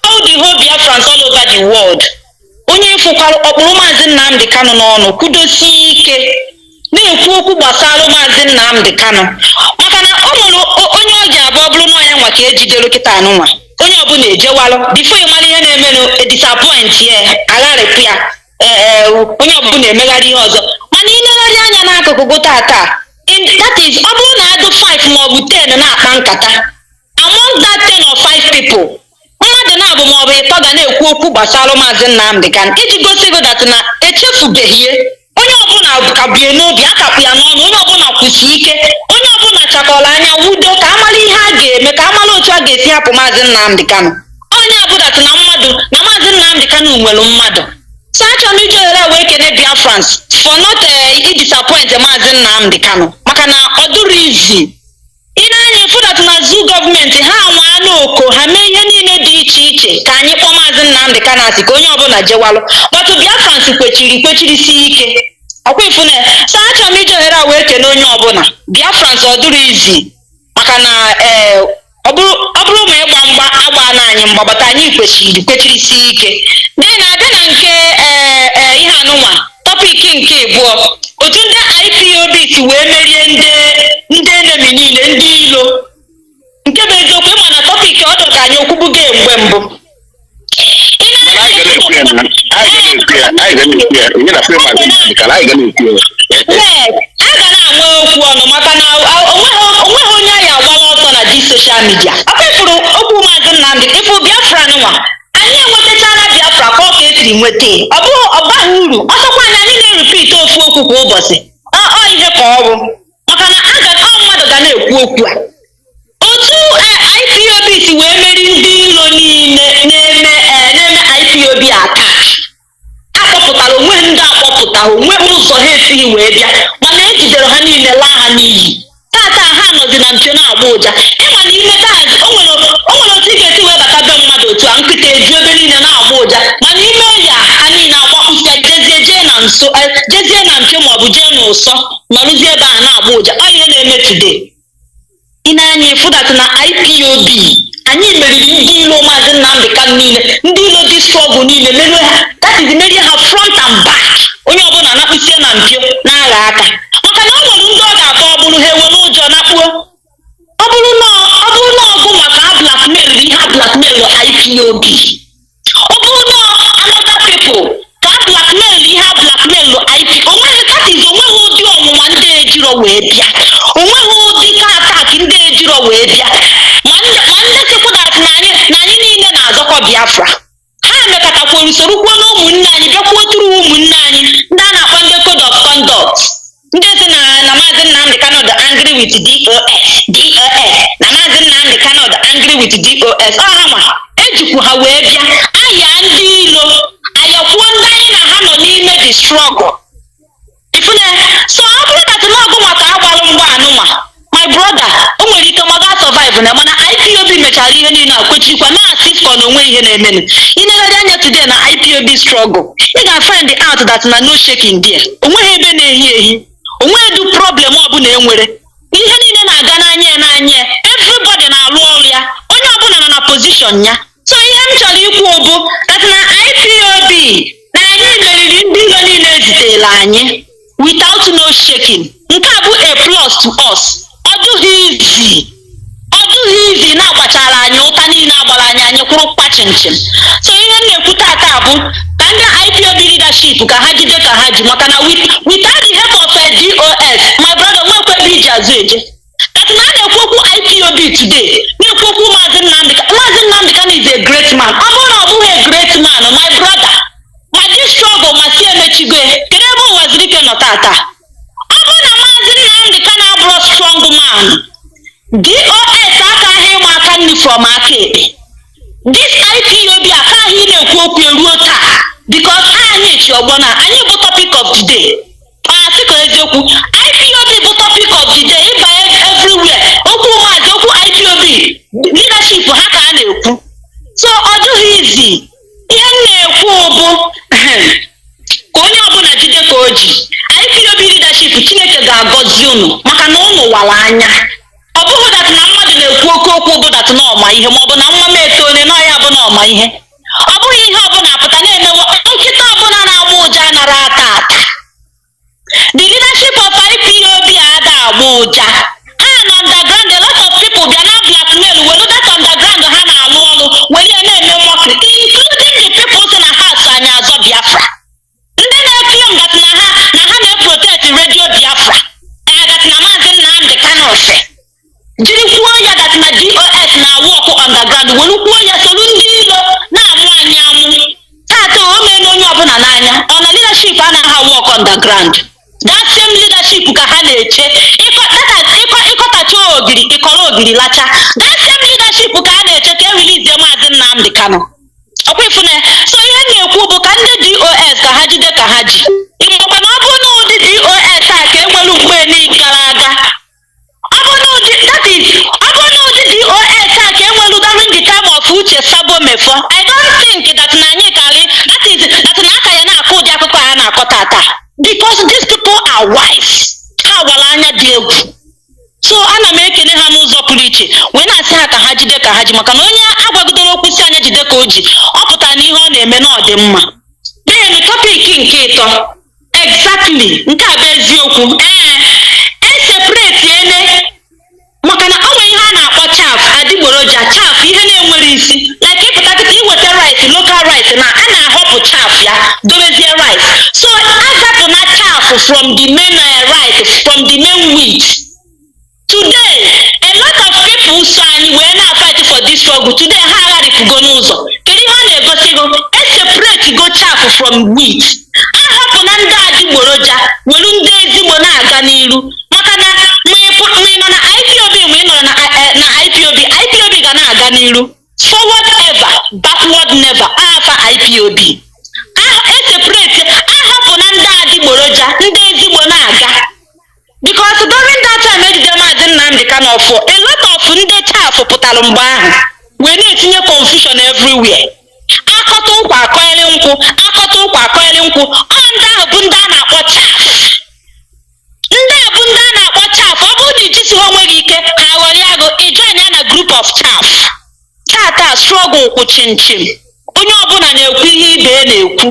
all the whole Biafrans all over the world, onye fụkwara ọkpụrụ Mazi Nnamdi Kanu n'ọnụ kwudosie ike na-ekwu okwu gbasara Mazi Nnamdi Kanu maka na ọ nwere onye ọ ga-abụ ọ bụrụ na ya nwa ka ejidere kịta anụnwa onye ọbụla ejewalụ bifo ịmara ihe na-emenụ disappoint ya agharịpụ ya onye ọbụla emegharị ihe ọzọ. Mana ilegharị anya n'akụkụ gụ tata, that is ọ bụrụ na adụ 5 maọbụ 10 na-akpa nkata, among that 10 or 5 people mmadụ na-abụ maọbụ ịtọ ga na-ekwu okwu gbasara Mazi Nnamdi Kanu iji gosi gị dat na echefubeghị onye ọbụla ka bie n'obi akapụ ya n'ọnụ, onye ọbụla kwụsi ike, onye ọbụla chakọrọ anya wudo ka amara ihe a ga-eme, ka amara otu a ga-esi hapụ Mazi Nnamdi Kanu. Onye abụdat na mmadụ na Mazi Nnamdi Kanu nwere mmadụ. So achọrọ m iji ohere wee kene Biafrans for not disappoint Mazi Nnamdi Kanu maka na ọ dụrụ izi. Ị na-anya fụdat na zoo gọọmenti ha anwaa n'oko ha mee ihe niile dị iche iche ka anyị kpọọ Mazi Nnamdi Kanu asị ka onye ọbụla jewalụ, but Biafrans kwechiri si ike ọkwa ifune. So achọrọ m iji ohere wee kene onye ọbụla Biafrans ọ dụrụ izi maka na ọ bụrụ ma ịgba mgba agba na anyị mgba bata anyị kwechiri si ike. N'ihi na abịa na nke ihe anụnwa tọpik nke abụọ, otu ndị IPOB si wee merie ndị enemi niile ndị ilo, nke bụ eziokwu ịma na tọpik ọ dọka anyị okwubugo mgbe mbụ. A ga na-anwe okwu ọnụ maka na onweghị onye anyị agbala ọtọ na di soshal midia. Aka ifuru okwu Mazi Nnamdi ịfụ Biafra nwa anyị enwetachara Biafra ka ọ ka esiri nweta ọbaghị uru, ọsọkwa anyị na-eripit ofu okwu kwa ụbọchị ọ ihe ka ọ bụ maka na mmadụ ga na-ekwu okwu a. Otu IPOB si wee meri ndị ilo niile na-eme IPOB attack, akpọpụtara onwe ndị akpọpụtara onwe ụzọ ha esighị wee bịa mana ejidere ha niile laa ha n'iyi. Tata ha nọzi na mpio na-agba ụja. Ịma na ime taa o nwere otu ị ga-esi wee bata be mmadụ otu a nkịta eju ebe niile na-agba ụja, mana ime ya ha niile agbapụsịa jee na nso jezie na mpio maọbụ jee n'ụsọ nọrụzie ebe a na-agba ụja. Ọ ihe na-eme today. Ị na-anya ịfụdat na IPOB anyị meriri ndị ilo Mazi Nnamdi Kanu niile, ndị ilo dị strọgụ niile merie ha, that is merie ha front and back. Onye ọbụla anakpụsie na mpio na-agha aka maka na ọ nwere ndị ọ ga-atọ ọ bụrụ ha enwere ụjọ nakpuo. Ọ bụrụ na ọgụ maka ha blackmail ihe ha blackmail IPOB, ọ bụrụ na another people ka ha blackmail ihe ha blackmail IP, onweghị ụdị ọnwụnwa ndị ejiro wee bịa, onweghị ụdị ka atak ndị ejiro wee bịa ma ndị chekwudat na anyị niile na-azọkọ Biafra. Ha mekọtakwara usoro kwuo na ụmụnne anyị bịakwuo tụrụ ụmụnne anyị ndị a na-akpọ ndị code of conduct, ndị si na Mazi Nnamdi Kanu dị angry with DOS na Mazi Nnamdi Kanu dị angry with DOS. Ọ ha nwa ejikwu ha wee bịa aya ndị ilo ayakwuo ndị anyị na ha nọ n'ime the struggle. Ifune so ọ bụrụ na tụlọgụ maka agbalụ mgba anụnwa my brother o nwere ike ma ga survive na mana IPOB mechara ihe niile akwechirikwa na-asị fọ na onwe ihe na-emenụ. Ị na-elegharị anya today na IPOB struggle, ị ga-find out that na no shaking there, onweghị ebe na-ehi onweghị du problem ọbụla enwere, ihe niile na-aga n'anya everybody na-alụ ọrụ ya, onye ọbụla nọ na position ya. So ihe m chọrọ ikwu bụ that na IPOB na anyị meriri ndị ilo niile ezitela anyị without no shaking. Nke a bụ a plus to us. Ọ dụghị izi na-agbachara anyị ụta niile agbara anyị kwụrụ kpachinchin. So ihe m na-ekwu tata bụ ka ndị IPOB leadership ka ha jide ka ha ji maka na without the help of DOS my brother nwekwe ebe iji azụ eje. That na a na-ekwu okwu IPOB today na-ekwu okwu Mazi Nnamdi Kanu is a great man. Ọ bụrụ na ọ bụghị a great man my brother, ma this struggle ma si DOS akaghị ịma aka nri from aka ekpe. This IPOB akaghị na-ekwu okwu eruo taa because anyị chi ọgbọ na anyị bụ topic of the day. Asịkọ eziokwu, IPOB bụ topic of the day ịbanye everywhere. Okwu maazị okwu IPOB leadership ha ka a na-ekwu. So ọ dịghị izi. Ihe m na-ekwu bụ ka onye ọbụla jide ka o ji. IPOB leadership Chineke ga-agọzi unu maka na unu wara anya. Ọ bụghị dat na mmadụ na-ekwu oke okwu bụ dat na ọma ihe maọbụ na nwa m eto onye na ọya bụ na ọma ihe. Ọ bụghị ihe ọbụla pụta na-emewe nkịta ọbụla na-agba ụja anara ata ata. The leadership of IPOB ada agba ụja. Ha na underground a lot of people bịa na blackmail welu that underground ha na-alụ ọrụ were ya na-eme mockery including the people si na ha so anyị azọ Biafra. Ndị na-efilm dat na ha na-protect radio Biafra dat na Mazi Nnamdi Kanu jiri kwuo ya dat na DOS na-awụ ọkụ underground welu kwuo ya solu ndị ilo na-amụ anyị amụ. Tata o mee onye ọbụla n'anya ọ na leadership anaghị awụ ọkụ underground. That same leadership ka ha na-eche ịkọtacha ogiri ịkọrọ ogiri lacha. That same leadership ka a na-eche ka erilizie Mazi Nnamdi Kanu. Ọkwa ifune so ihe na-ekwu bụ ka ndị DOS ka ha jide ka ha ji. Ịmakwa na ọ bụ na ụdị DOS a ka enwere mgbe niile gara aga. Ọ bụ na ụdị DOS a ka enwere during the time of Uche Sabo Mefo. I don't think that na anyị karị that na aka ya na-akụ ụdị akụkọ a na-akọ tata. Because these people are wise. Ha wara anya dị egwu. So ana m ekele ha n'ụzọ pụrụ iche wee na-asị ha ka ha jide ka ha ji maka na onye agwagidere okwu si anya jide ka o ji ọ pụtara na ihe ọ na-eme na ọ dị mma. Then topic nke ịtọ exactly nke a bụ eziokwu separate ene maka na ọ nwere ihe a na-akpọ chaf adịgboroja chaf ihe na-enwere isi like ịpụta kịta iweta rice local rice na a na-ahọpụ chaf ya dobezie rice. So azapụ na chaf from the main rice from the main wheat. Today a lot of people so anyị wee na-fight for this struggle today ha agharịpụgo n'ụzọ. Kedu ihe ọ na-egosi go separate go chaf from wheat. Ahapụ na ndị adịgboroja were ndị ezigbo na-aga n'iru maka na ma ị nọ na IPOB ma ị nọ na IPOB ga na-aga n'iru. Forward ever, backward never. Afa IPOB. Separate ahapụ na ndị adịgboroja ndị ezigbo na-aga. Because during that time ejide Mazi Nnamdi Kanu ọfọ a lot of ndị chaf pụtara mgbe ahụ wee na-etinye confusion everywhere. Akọta ụkwa akọnyere nkwụ akọta ụkwa akọnyere nkwụ ndị ahụ bụ ndị a na-akpọ chaf. Ndị a bụ ndị a na-akpọ chaf. Ọ bụrụ na ijisi ha onweghị ike ha ghọrọ ya go ijoin ya na group of chaf. Tata struggle kwụ chim onye ọbụla na-ekwu ihe ibe na-ekwu.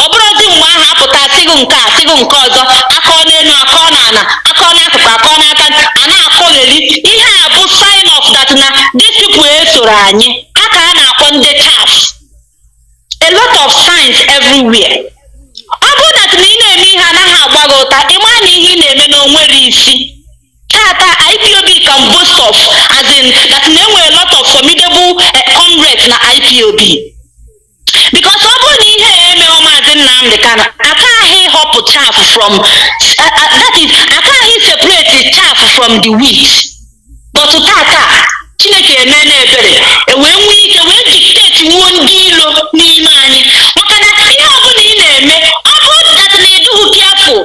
Ọ bụrụzi mgbe ahụ apụta asịgụ nke a asịgụ nke ọzọ akọ n'elu akọ n'ala akọ n'akụkụ akọ n'aka a na-akọgheri ihe a bụ sign of that na these people esoro anyị aka a na-akpọ ndị chaf. A lot of signs everywhere. Ọ bụrụ that na ị na-eme ihe anaghị agba gị ụta ịma na ihe ị na-eme na onwere isi. Tata IPOB can boast of as in that na enwere a lot of formidable comrades na IPOB. Because ọ bụrụ na ihe eme Mazi Nnamdi Kanu akaghị ịhọpụ chaff from that is akaghị separate chaff from the wheat. But tata Chineke eme n'ebere wee nwee ike wee dictate nwuo ndị ilo n'ime anyị maka na ihe ọ bụla ị na-eme ọ bụrụ that na ịdụghị careful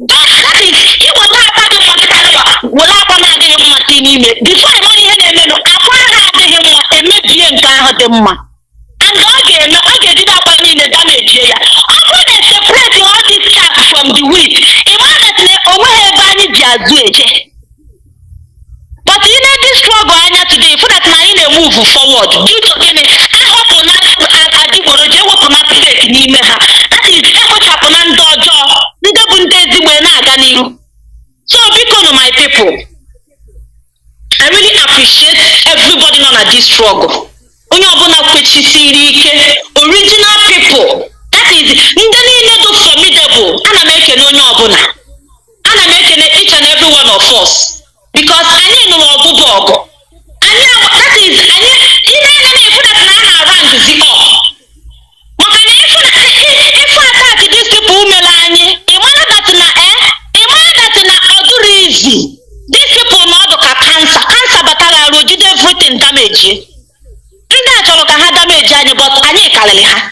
that is ịweta aka gị maka were akwa na-adịghị mma n'ime before ịmara ihe na-emenụ akwa ahụ adịghị mma emebie nke ahụ dị mma. And ọ ga-ejide akwa niile damage ya. Ọ bụrụ na separate all this chaff from the wheat ịmara na onweghị ebe anyị ji azụ eje. But ị na-edi struggle anya today for that na anyị na-move forward due to gịnị ahọpụ na adịgboroja ewepụ na fake n'ime ha that is ekpochapụ na ndị ọjọọ ndị bụ ndị ezigbo na-aga n'iru. So biko no my people I really appreciate everybody nọ na this struggle. Onye ọbụla kwechisiri ike original people that is ndị niile dị formidable ana m ekene onye ọbụla ana m ekene each and every one of us because anyị nụrụ ọgbụgbọ ọgụ anyị that is anyị ihe anya na-efu that na a na-arand zi up maka na ifu attack these people mere anyị ịmara that na ọ dụrụ izi these people na ọdụ ka cancer batara again damage. Ndị a chọrọ ka ha damage anyị, but anyị karịrị ha.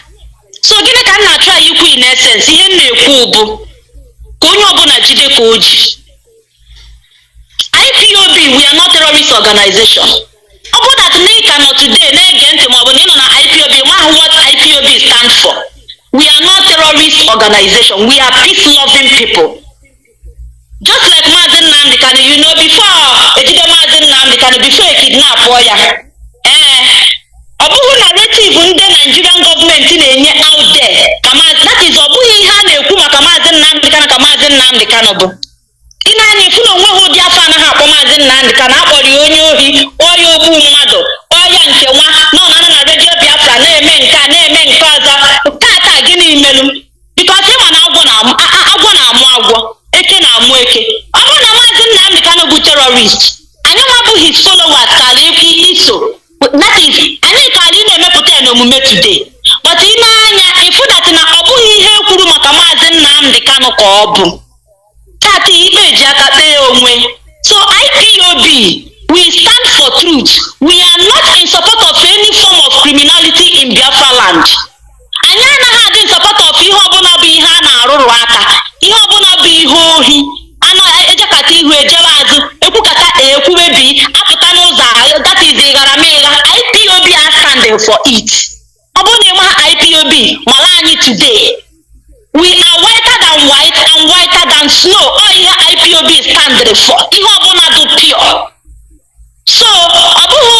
So gịnị ka m na-achọ ikwu in essence? Ihe m na-ekwu bụ ka onye ọbụla jide ka o ji. IPOB, we are not terrorist organization. Ọ bụrụ that na ka nọ today na-ege ntị ma ọ bụ na ị nọ na IPOB, ma what IPOB stand for. We are not terrorist organization. We are peace-loving people. Just like Mazi Nnamdi Kanu, you know, before ejide Mazi Nnamdi Kanu, before a kidnap ya, ọ bụghị narrative ndị Nigerian government na-enye out there. That is ọ bụghị ihe a na-ekwu maka Mazi Nnamdi Kanu ka Mazi Nnamdi Kanu bụ. Ị na-anya ifu na onwe ha ụdị afọ anaghị akpọ Mazi Nnamdi Kanu, akpọrọ ya onye ohi, ọya ogbu mmadụ, ọya nke nwa, nọ na redio Biafra na-eme nke a na-eme nke ọzọ. Tata gịnị melu? Because ịma na agwọ na-amụ agwọ, eke na-amụ eke. Ọ bụrụ na Mazi Nnamdi Kanu bụ terrorist, anyị mabụ his followers kara iso. That is, anyị ka anyị na-emepụta ya n'omume today. But ị na-anya ifu that na ọ bụghị ihe kwuru maka Mazi Nnamdi Kanu ka ọ bụ. Tata ikpe eji aka kpee onwe. So IPOB, we stand for truth. We are not in support of any form of criminality in Biafra land. Anyị anaghị adị in support of ihe ọbụla bụ ihe a na-arụrụ aka, ihe ọbụla bụ ihe ohi, ejekata ihu ejebe azụ, ekwukata ekwubebi, apụta n'ụzọ, that is ịgharamịgha. IPOB are standing for it. Ọ bụrụ na ịma IPOB, mara anyị today. We are whiter than white and whiter than snow. All ihe IPOB standing for. Ihe ọbụla dị pure. So, ọ bụghị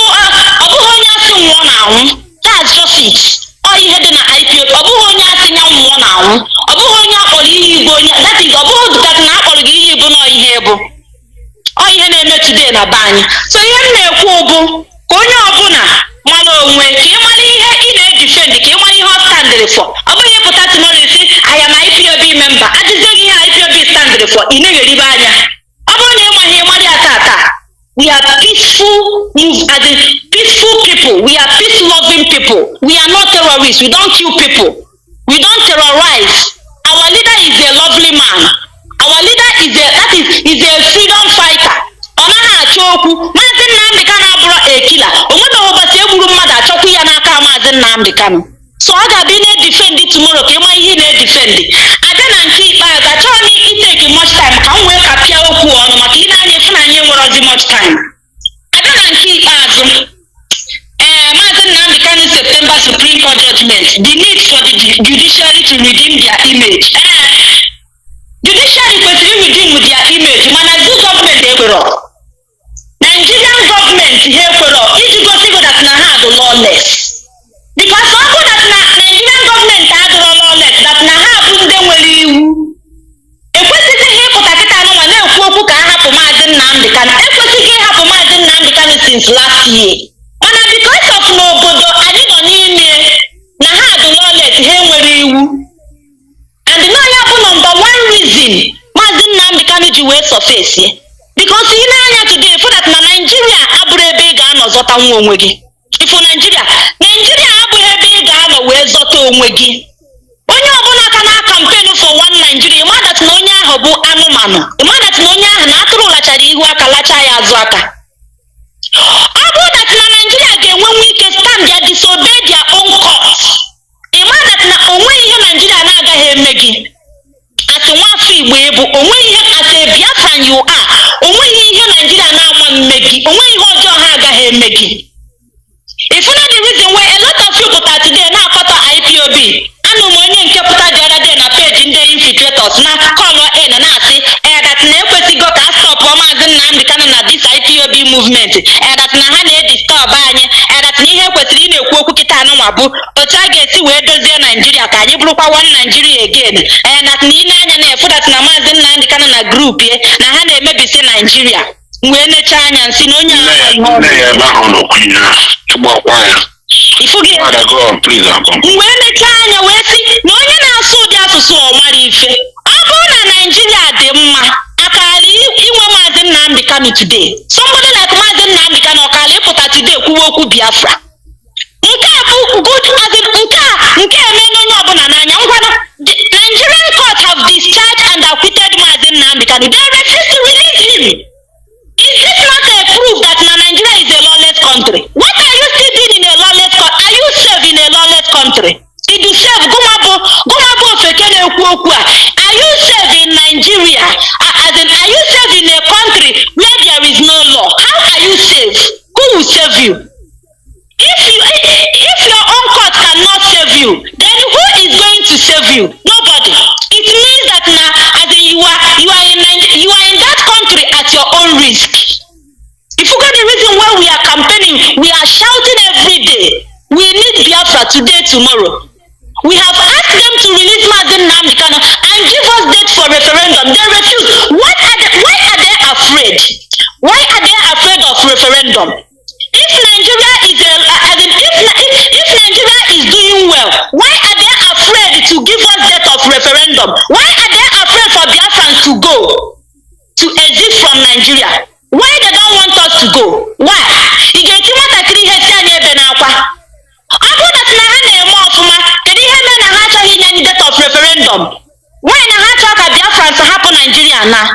onye asị nwụọ na-anwụ. That's just it. All ihe dị na IPOB. Ọ bụghị onye asị ya nwụọ na-anwụ. Ọ bụghị onye akpọrọ ihe igbo onye. That is, ọ bụghị that na akpọrọ gị ihe igbo na ihe bụ. Ọ ihe na-eme today na be anyị. So ihe m na-ekwu bụ ka onye ọbụla mara onwe, ka ị mara ihe ị na-edifend, ka ị mara ihe ọ standịrị for. Ọ bụghị pụta tomorrow isi I am IPOB member, ajụzie gị ihe IPOB standịrị for, ị na-egheribe anya. Ọ bụrụ na ị ma ihe mmadụ ya tata, we are peaceful people. We are peace-loving people. We are not terrorists. We don't kill people. We don't terrorize. Our leader is a lovely man. Our leader is a freedom fighter. Ọ naghị achọ okwu. Mazi Nnamdi Kanu abụrụ ekila. O nwebeghị ụbọchị egburu mmadụ achọkwu ya n'aka Mazi Nnamdi Kanu. So ọ ga-abịa na-edifendi tomorrow ka ị ma ihe na-edifendi. Abịa na nke ikpeazụ, achọghị m iteki much time ka m wee kapịa okwu ọnụ maka ị na-anya efu na anyị enwerozi much time. Abịa na nke ikpeazụ, Mazi Nnamdi Kanu September Supreme Court judgment, the need for the judiciary to redeem their image. Judiciary kwesịrị redeem their image, mana good government ekwerọ. Nigerian government ha ekwerọ iji gosi that na ha dị lawless. Because ọ bụ that na Nigerian government adịrọ lawless, that na ha bụ ndị nwere iwu. Ekwesịghị ihe ịpụta kịta anụnwa na-ekwu okwu ka a hapụ Mazi Nnamdi Kanu. Ekwesịghị ịhapụ Mazi Nnamdi Kanu since last year. Mana because of n'obodo anyị nọ n'ime na ha dị lawless, ha enwere iwu. And na ya bụ number one reason Mazi Nnamdi Kanu ji wee surface. Because ị na-anya today for that na Nigeria abụrụ ebe ị ga-anọ zọta nwa onwe gị. Ifo Nigeria abụghị ebe ị ga-anọ wee zọta onwe gị. Onye ọbụla ka na-campaign for one Nigeria, ịma that na onye ahụ bụ anụmanụ. Ịma that na onye ahụ na atụrụ lachara ihu aka lacha ya azụ aka. Ọ bụrụ that na Nigeria ga-enwenwu ike stand ya disobey their own court. Ịma that na onweghị ihe Nigeria na-agaghị eme gị. Asị nwafọ Igbo ebu, onweghị ihe as a Biafran you are, onweghị ihe Nigeria na-ama mme gị, onweghị ihe ọjọọ ha agaghị eme gị. If you know the reason why a lot of you put out today now part of IPOB, anụ m onye nke pụta the other day na page ndị infiltrators na kọlọ in na-asị that na ekwesịgo ka stop Mazi Nnamdi Kanu na this IPOB movement, that na ha na-edisturb anyị, that na ihe kwesịrị ị na-ekwu okwu kịta anụnwa bụ otu a ga-esi wee dozie Nigeria ka anyị bụrụkwa one Nigeria again, that na ị na-anya na-efu that na Mazi Nnamdi Kanu na group ye na ha na-emebisi Nigeria. Wee necha anya nsị na onye wee necha anya wee sị na onye na-asụ ụdị asụsụ ọmara ife. Ọ bụrụ na Nigeria dị mma, akara inwe Mazi Nnamdi Kanu today. Somebody like Mazi Nnamdi Kanu ọkara ịpụta today kwuwe okwu Biafra. Nke a bụ good nke eme n'onye ọbụla n'anya. Ngwana Nigerian court have discharged and acquitted Mazi Nnamdi Kanu. They refuse to release him. Is this not a proof that Nigeria is a lawless country? you? Nobody. It means that now, as in you are in that country at your own risk. If you got the reason why we are campaigning, we are shouting every day. We need Biafra today, tomorrow. We have asked them to release Mazi Nnamdi and give us date for referendum. They refuse. Why are they afraid? Why are they afraid of referendum? If Nigeria if Nigeria is doing well, why are they afraid to give us date of referendum? Why are they afraid for Biafrans to go to exit from Nigeria? Why they don't want us to go? Why? Why na ha talk about Biafrans happen Nigeria now?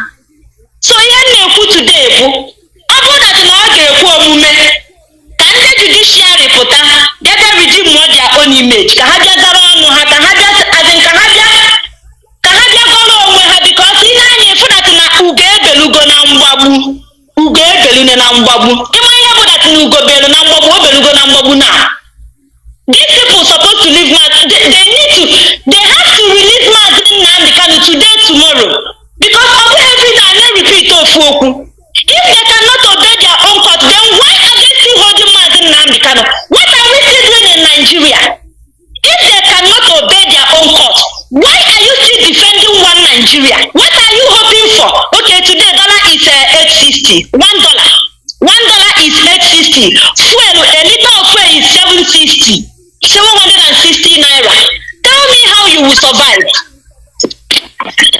So ihe na-ekwu today bụ ọ bụrụ na na ọ ga-ekwu omume ka ndị judiciary pụta debe redeem their own image ka ha bịa zara ọnụ ha ka ha bịa gọrọ onwe ha because ihe anyị efu na ugo ebelugo na mgbagbu ịma ihe bụ dat na ugo belu na mgbagbu o belugo na mgbagbu na these people supposed to leave Mazi. They have to release Mazi Nnamdi today, tomorrow. Because of every day they repeat of Foku. If they cannot obey their own court, then why are they still holding Mazi Nnamdi? What are we still doing in Nigeria? If they cannot obey their own court, why are you still defending one Nigeria? What are you hoping for? Okay, today dollar is $8.60. $1 is $8.60. Fuel, a liter of fuel is $7.60. 760 naira. Tell me how you will survive.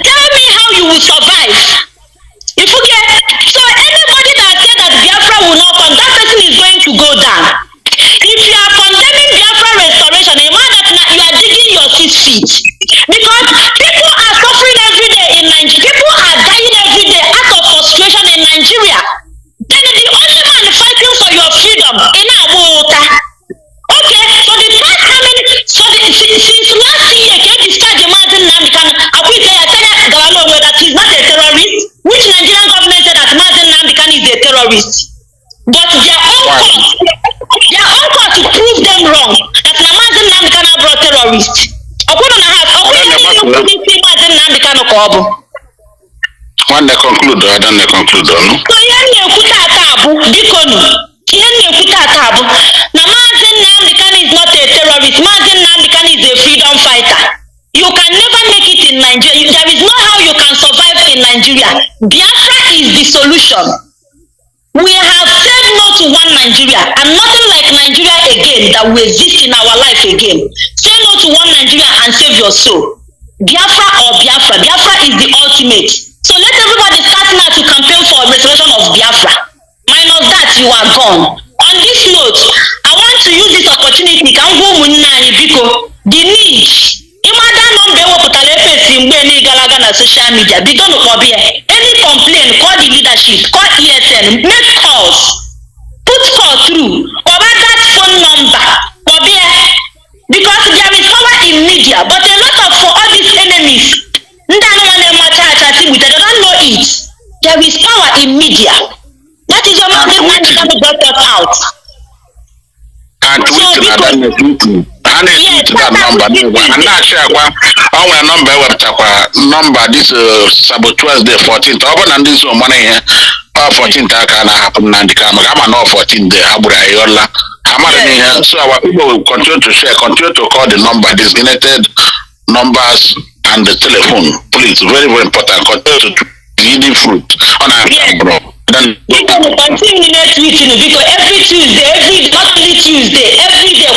Tell me how you will survive. If you get so anybody that said that Biafra will not come, that person is going to go down. If you are condemning Biafra restoration, a man that you are digging your 6 feet. Because people are suffering every day in Nigeria. People are dying every day out of frustration in Nigeria. Then the only man fighting for your freedom in Abuja. Okay, so the past how many since last year can discharge Mazi Nnamdi that he's not a terrorist, which Nigerian government said that Mazi Nnamdi is a terrorist. But their own court to prove them wrong that Mazi Nnamdi brought terrorists. When they conclude, no? So Mazi Nnamdi is not a terrorist. Mazi Nnamdi is a freedom fighter. You can never make it in Nigeria. There is no how you can survive in Nigeria. Biafra is the solution. We have said no to one Nigeria and nothing like Nigeria again that will exist in our life again. Say no to one Nigeria and save your soul. Biafra or Biafra. Biafra is the ultimate. So let everybody start now to campaign for restoration of Biafra. Minus that, you are gone. On this note, I want to use this opportunity the need. Any social media, any complaint, call the leadership, call ESN, make calls, put call through, or that phone number, because there is power in media, but a lot of for all these enemies, they don't know it. There is power in media. That is your mother that got us out. And that number. I'm not sure our number number this saboteurs the 14th. Open and this one money here. 14th can happen and the camera. I'm not 14th the Aburayala. So our people will continue to share, continue to call the number, designated numbers and the telephone. Please, very, very important. Continue to eating fruit on our bro. Then we will continue next week because every Tuesday, not only Tuesday, every day,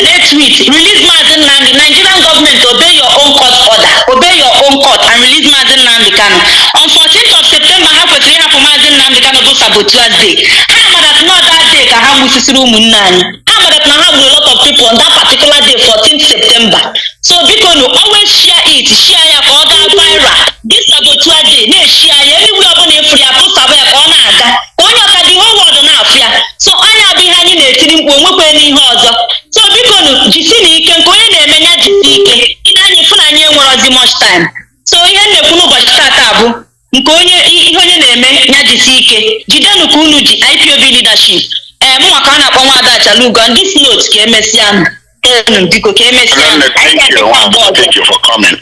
next week, release Mazi Nnamdi. Nigerian government, obey your own court order, obey your own court and release Mazi Nnamdi. On 14th of September, how could you have Mazi Nnamdi go saboteurs day? I'm not that day, I have a lot of people on that particular day, 14th September. So because you always share it, share your order viral. This saboteur day, share anywhere on a free apple sabe on aga. On the whole world on Afia. So I have been hanging a team when we're paying other. So because Gisini can go in and manage Ike. In any fun and you were much time. So you had the Kunu Bashatabu. Nkonye neme nyajisike jidenu kunuji IPOB leadership mwakana kwa mwada chaluga on this note ke mesiano Biko ka emesịa. Thank you for coming.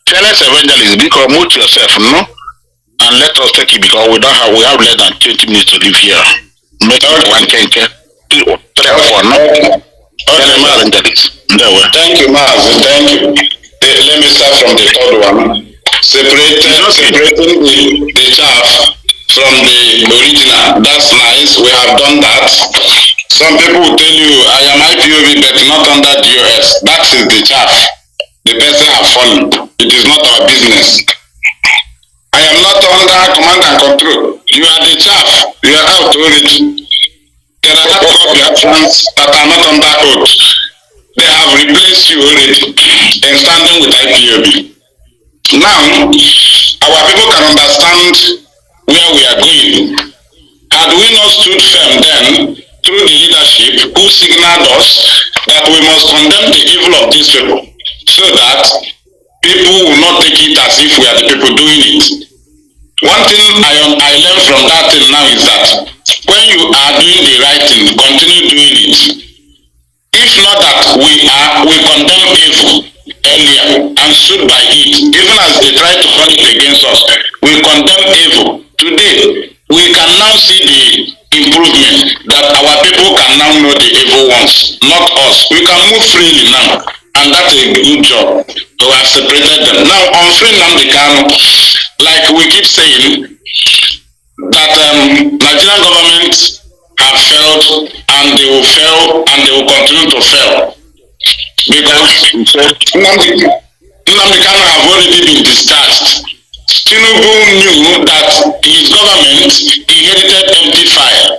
Fearless evangelist, because mute yourself, no? And let us take it because we have less than 20 minutes to live here. Make one kenke. 3 or 4, no? Evangelist. Thank you, Mazi. Thank you. Let me start from the third one. Separating the chaff from the original. That's nice. We have done that. Some people will tell you, I am IPOB, but not under DOS. That is the chaff. The person have fallen. It is not our business. I am not under command and control. You are the chaff. You are out already. There are hardcore Biafrans that are not under oath. They have replaced you already in standing with IPOB. Now, our people can understand where we are going. Had we not stood firm then, through the leadership who signaled us that we must condemn the evil of these people, so that people will not take it as if we are the people doing it. One thing I learned from that thing now is that when you are doing the right thing, continue doing it. If not that we condemn evil earlier and stood by it, even as they try to turn it against us, we condemn evil. Today, we can now see the improvement that our people can now know the evil ones, not us. We can move freely now, and that's a good job to have separated them. Now, on free Nnamdi Kanu, like we keep saying, that Nigerian government have failed, and they will fail, and they will continue to fail. Because Nnamdi Kanu have already been discharged. Tinubu knew that his government inherited empty file.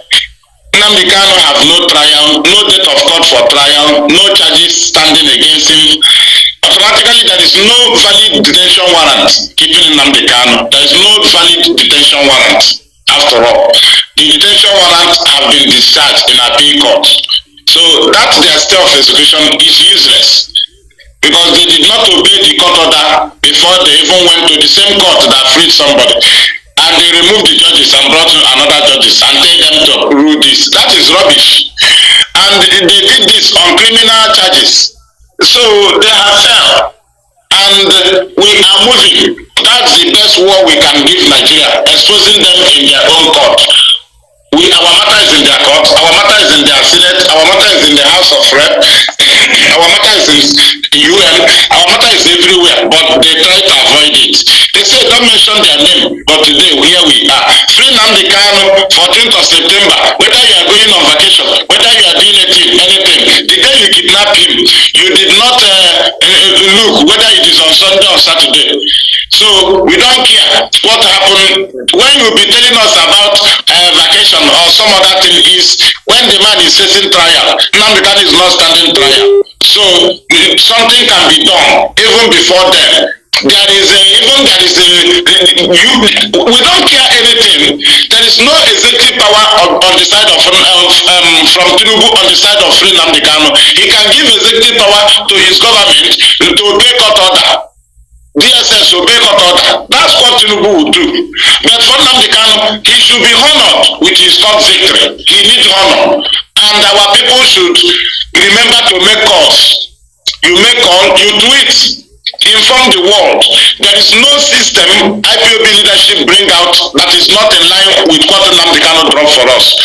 Nnamdi Kanu have no trial, no date of court for trial, no charges standing against him. Automatically, there is no valid detention warrant keeping Nnamdi Kanu. There is no valid detention warrant. After all, the detention warrants have been discharged in appeal court. So that their stay of execution is useless, because they did not obey the court order before they even went to the same court that freed somebody. And they removed the judges and brought in another judges and tell them to rule this. That is rubbish. And they did this on criminal charges. So they have failed. And we are moving. That's the best war we can give Nigeria, exposing them in their own court. Our matter is in their court, our matter is in their Senate, our matter is in the House of Rep, our matter is in the UN, our matter is everywhere, but they try to avoid it. They say don't mention their name, but today here we are. Free Nnamdi Kanu, 14th of September, whether you are going on vacation, whether you are doing anything, the day you kidnap him, you did not look whether it is on Sunday or Saturday. So we don't care what happened. When you be telling us about vacation or some other thing, is when the man is facing trial. Nnamdi Kanu is not standing trial. So something can be done even before then. We don't care anything. There is no executive power on the side of from Tinubu on the side of free Nnamdi Kanu. He can give executive power to his government to obey court order. DSS obey court order. That's what Tinubu will do. But for Nnamdi Kanu, he should be honored with his court victory. He needs honor. And our people should remember to make calls. You make call, you tweet. Inform the world. There is no system IPOB leadership bring out that is not in line with what Nnamdi Kanu drop for us.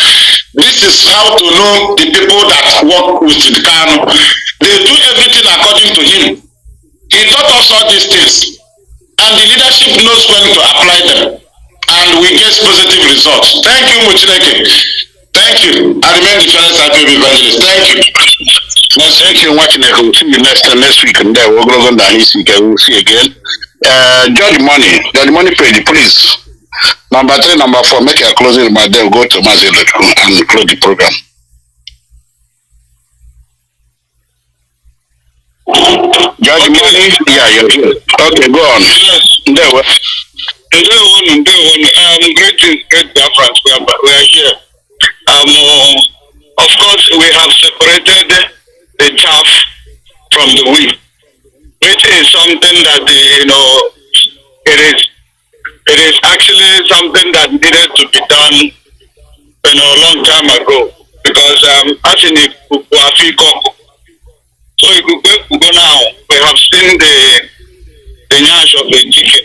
This is how to know the people that work with the Kanu. They do everything according to him. He taught us all these things, and the leadership knows when to apply them, and we get positive results. Thank you, Muchineke. Thank you. I remain the Fearless IPOB evangelist. Thank you. Thank you, Muchineke. We'll see you next week, and then we'll go on down this week, and we'll see again. Judge Money page, please. Number 3, number 4, make your closing remark, then we'll go to Mazi Alozie and close the program. Judge Money, yeah, you're here. Okay, go on. There we greetings, great Biafrans. We are here. Of course, we have separated the chaff from the wheat, which is something that it is actually something that needed to be done, a long time ago. Because as in So if we go now, we have seen the nyash of the chicken.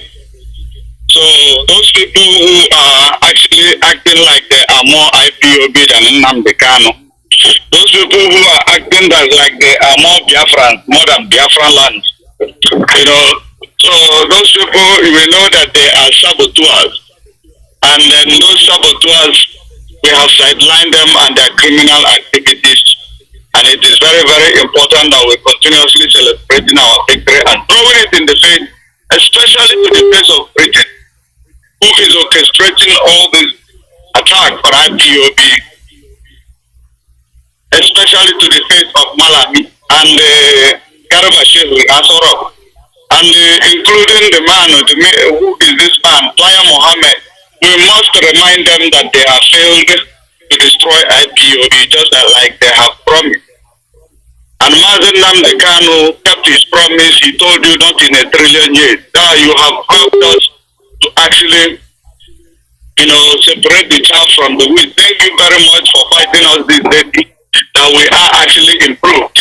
So those people who are actually acting like they are more IPOB than Nnamdi Kanu, those people who are acting like they are more Biafrans, more than Biafran lands, you know, so those people, we know that they are saboteurs. And then those saboteurs, we have sidelined them and their criminal activities. And it is very, very important that we continuously celebrating our victory and throwing it in the face, especially to the face of Britain, who is orchestrating all this attack on IPOB, especially to the face of Malami and Garba Shehu Asoro, and including the man, who is this man, Playa Mohammed. We must remind them that they have failed to destroy IPOB just like they have promised. And Mazi Nnamdi kept his promise. He told you not in a trillion years. Now you have helped us to actually, you know, separate the chaff from the wheat. Thank you very much for fighting us this day, that we are actually improved.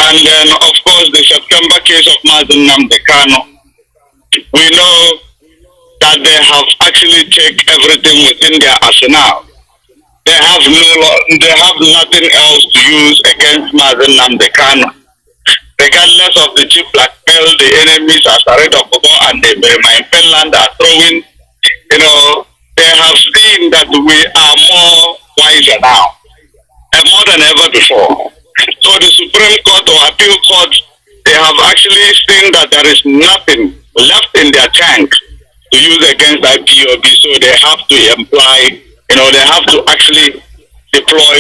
And then, of course, the September case of Mazi Nnamdi, we know that they have actually checked everything within their arsenal. They have nothing else to use against Mazi Nnamdi, regardless of the cheap blackmail the enemies are started up and the my Finland are throwing. You know, they have seen that we are more wiser now, and more than ever before. So the Supreme Court or Appeal Court, they have actually seen that there is nothing left in their tank to use against IPOB, so they have to employ, you know, they have to actually deploy,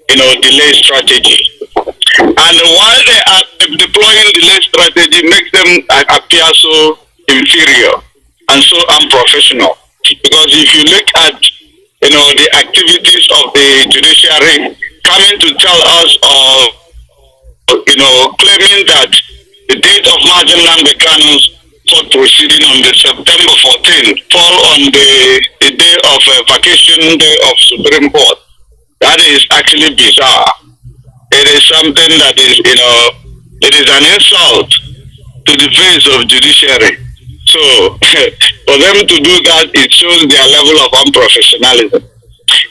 you know, delay strategy. And while they are deploying delay strategy, makes them appear so inferior and so unprofessional. Because if you look at, you know, the activities of the judiciary coming to tell us of, you know, claiming that the date of Mazi Nnamdi Kanu's court proceeding on the September 14th fall on the day of vacation day of Supreme Court. That is actually bizarre. It is something that is, you know, it is an insult to the face of judiciary. So for them to do that, it shows their level of unprofessionalism.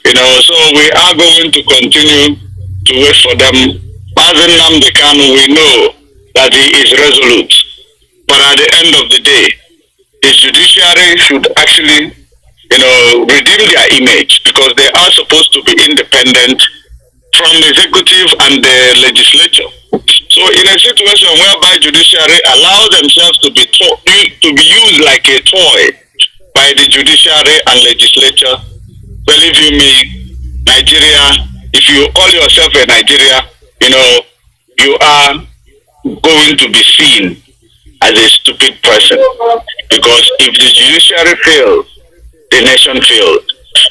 You know, so we are going to continue to wait for them. Mazi Nnamdi Kanu, we know that he is resolute. But at the end of the day, the judiciary should actually, you know, redeem their image, because they are supposed to be independent from the executive and the legislature. So in a situation whereby judiciary allow themselves to be used like a toy by the judiciary and legislature, believe you me, Nigeria, if you call yourself a Nigeria, you know, you are going to be seen as a stupid person, because if the judiciary fails, the nation fails.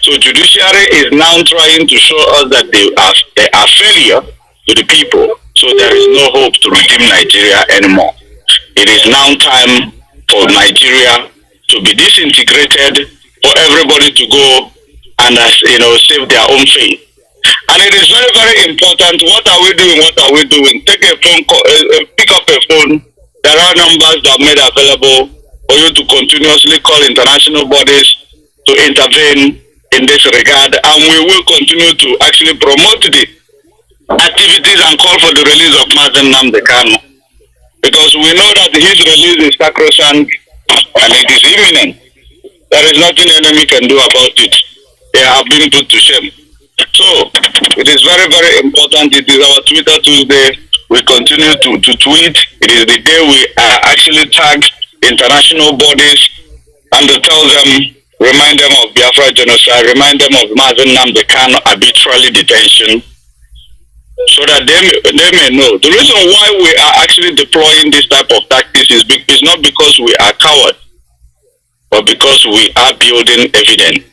So judiciary is now trying to show us that they are failure to the people. So there is no hope to redeem Nigeria anymore. It is now time for Nigeria to be disintegrated, for everybody to go and, you know, save their own faith. And it is very, very important. What are we doing? What are we doing? Take a phone call, pick up a phone. There are numbers that are made available for you to continuously call international bodies to intervene in this regard, and we will continue to actually promote the activities and call for the release of Mazi Nnamdi Kanu, because we know that his release is sacrosanct and it is imminent. There is nothing enemy can do about it. They have been put to shame. So it is very, very important. It is our Twitter Tuesday. We continue to tweet. It is the day we actually tag international bodies and to tell them, remind them of Biafra genocide, remind them of Mazi Nnamdi Kanu arbitrary detention, so that they may know. The reason why we are actually deploying this type of tactics is not because we are cowards, but because we are building evidence.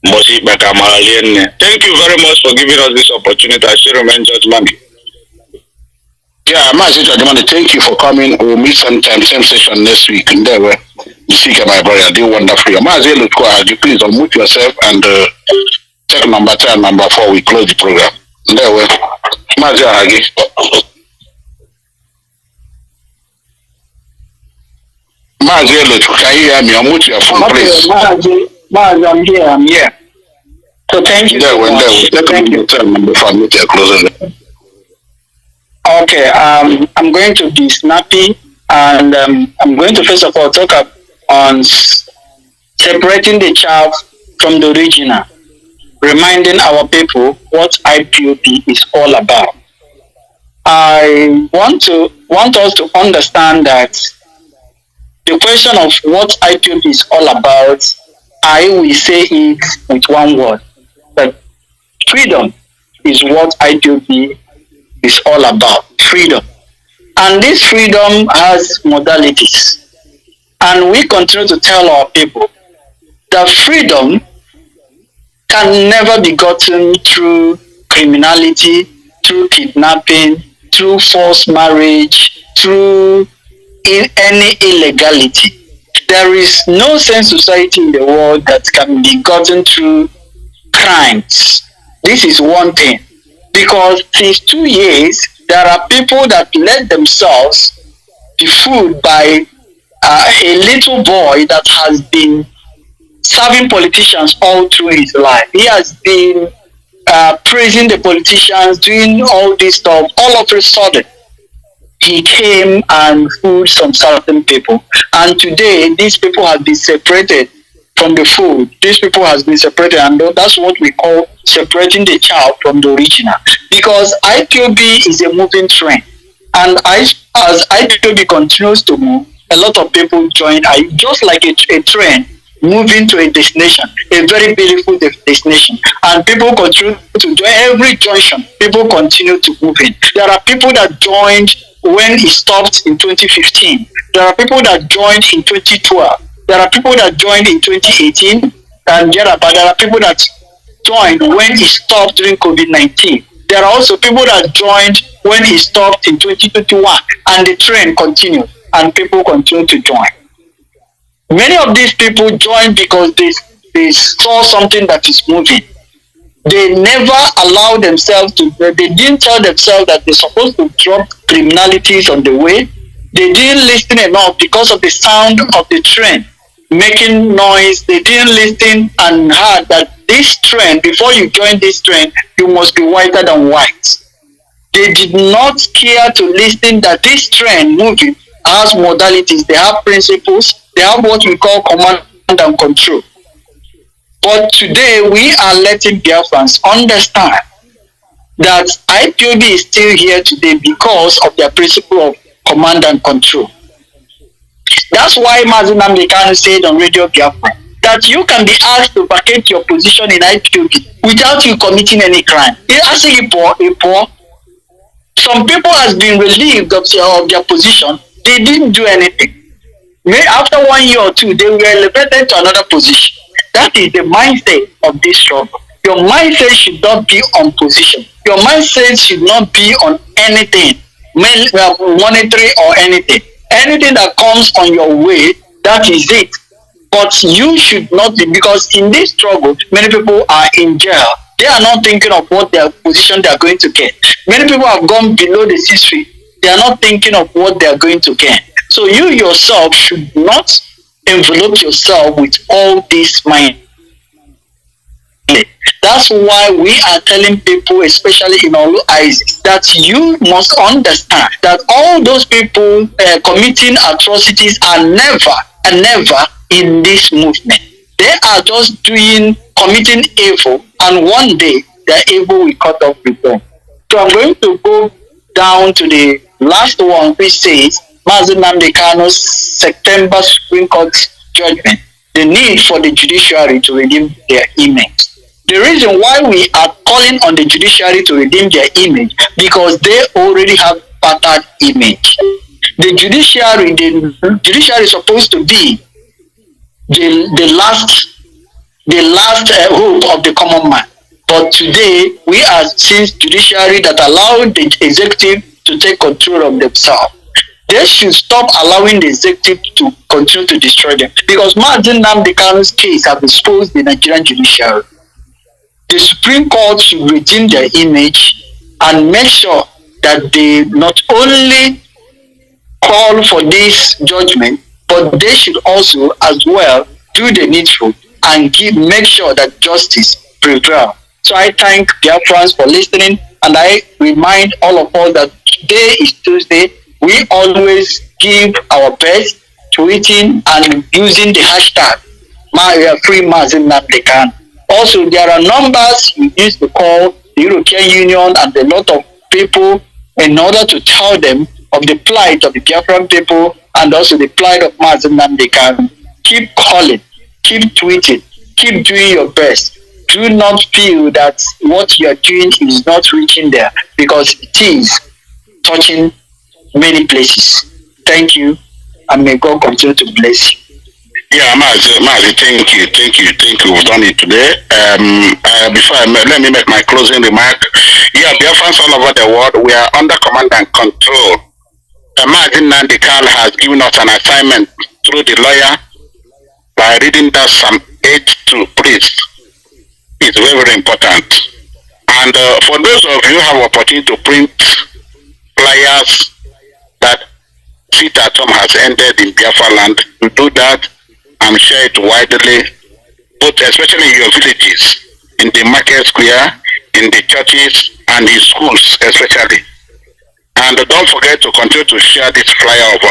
Thank you very much for giving us this opportunity. I still remain Judge Mami. Yeah, Mazi Alozie, thank you for coming. We'll meet sometime, same session next week. And there, you see, my brother, do wonderful. Mazi Alozie, please unmute yourself and check number 3 and number 4. We close the program. There, Mazi Alozie. Mazi Alozie, can you hear me? I'll mute your phone, please. Mazi, I'm here. I'm here. So thank you so much. Thank you. Okay, I'm going to be snappy, and I'm going to first of all talk on separating the chaff from the original, reminding our people what IPOB is all about. I want us to understand that the question of what IPOB is all about, I will say it with one word, that freedom is what IPOB is all about. Freedom. And this freedom has modalities. And we continue to tell our people that freedom can never be gotten through criminality, through kidnapping, through forced marriage, through any illegality. There is no sane society in the world that can be gotten through crimes. This is one thing. Because since 2 years, there are people that let themselves be fooled by a little boy that has been serving politicians all through his life. He has been praising the politicians, doing all this stuff. All of a sudden, he came and fooled some certain people. And today, these people have been separated from the food. These people has been separated, and that's what we call separating the child from the original. Because IPOB is a moving train, and as IPOB continues to move, a lot of people join. Just like a train moving to a destination, a very beautiful destination, and people continue to join every junction. People continue to move in. There are people that joined when it stopped in 2015. There are people that joined in 2012. There are people that joined in 2018, and there are people that joined when it stopped during COVID-19. There are also people that joined when it stopped in 2021, and the train continued, and people continue to join. Many of these people joined because they saw something that is moving. They never allow themselves to, they didn't tell themselves that they're supposed to drop criminalities on the way. They didn't listen enough because of the sound of the train making noise. They didn't listen and heard that this train, before you join this train, you must be whiter than white. They did not care to listen that this train moving has modalities. They have principles. They have what we call command and control. But today we are letting Biafrans understand that IPOB is still here today because of their principle of command and control. That's why Mazi Nnamdi said on Radio Biafra that you can be asked to vacate your position in IPOB without you committing any crime. Some people has been relieved of their position. They didn't do anything. After 1 year or two, they were elevated to another position. That is the mindset of this struggle. Your mindset should not be on position. Your mindset should not be on anything, monetary or anything. Anything that comes on your way, that is it. But you should not be, because in this struggle, many people are in jail. They are not thinking of what their position they are going to get. Many people have gone below the 6 feet. They are not thinking of what they are going to get. So you yourself should not envelope yourself with all this mind. That's why we are telling people, especially in Olu eyes, that you must understand that all those people committing atrocities are never in this movement. They are just committing evil, and one day the evil will cut off with them. So I'm going to go down to the last one, which says Mazi Nnamdi's September Supreme Court judgment, the need for the judiciary to redeem their image. The reason why we are calling on the judiciary to redeem their image, because they already have battered image. The judiciary is supposed to be the last hope of the common man. But today we are seeing judiciary that allow the executive to take control of themselves. They should stop allowing the executive to continue to destroy them, because Mazi Nnamdi's case has exposed the Nigerian judiciary. The Supreme Court should redeem their image and make sure that they not only call for this judgment, but they should also as well do the needful and make sure that justice prevails. So I thank Biafrans for listening, and I remind all of us that today is Tuesday. We always give our best tweeting and using the hashtag free Mazi Nnamdi. Also, there are numbers you use to call the European Union and a lot of people in order to tell them of the plight of the Biafran people and also the plight of Mazi Nnamdi. Keep calling, keep tweeting, keep doing your best. Do not feel that what you are doing is not reaching there, because it is touching many places. Thank you, and may God continue to bless you. Yeah, Mazi, thank you. We've done it today. Let me make my closing remark. Yeah, Biafrans all over the world, we are under command and control. Mazi Nnamdi has given us an assignment through the lawyer by reading that Psalm 8:2, please. It's very, very important. And for those of you who have opportunity to print flyers that sit at home has ended in Biafra land, to do that and share it widely, both especially in your villages, in the market square, in the churches, and in schools especially. And don't forget to continue to share this flyer of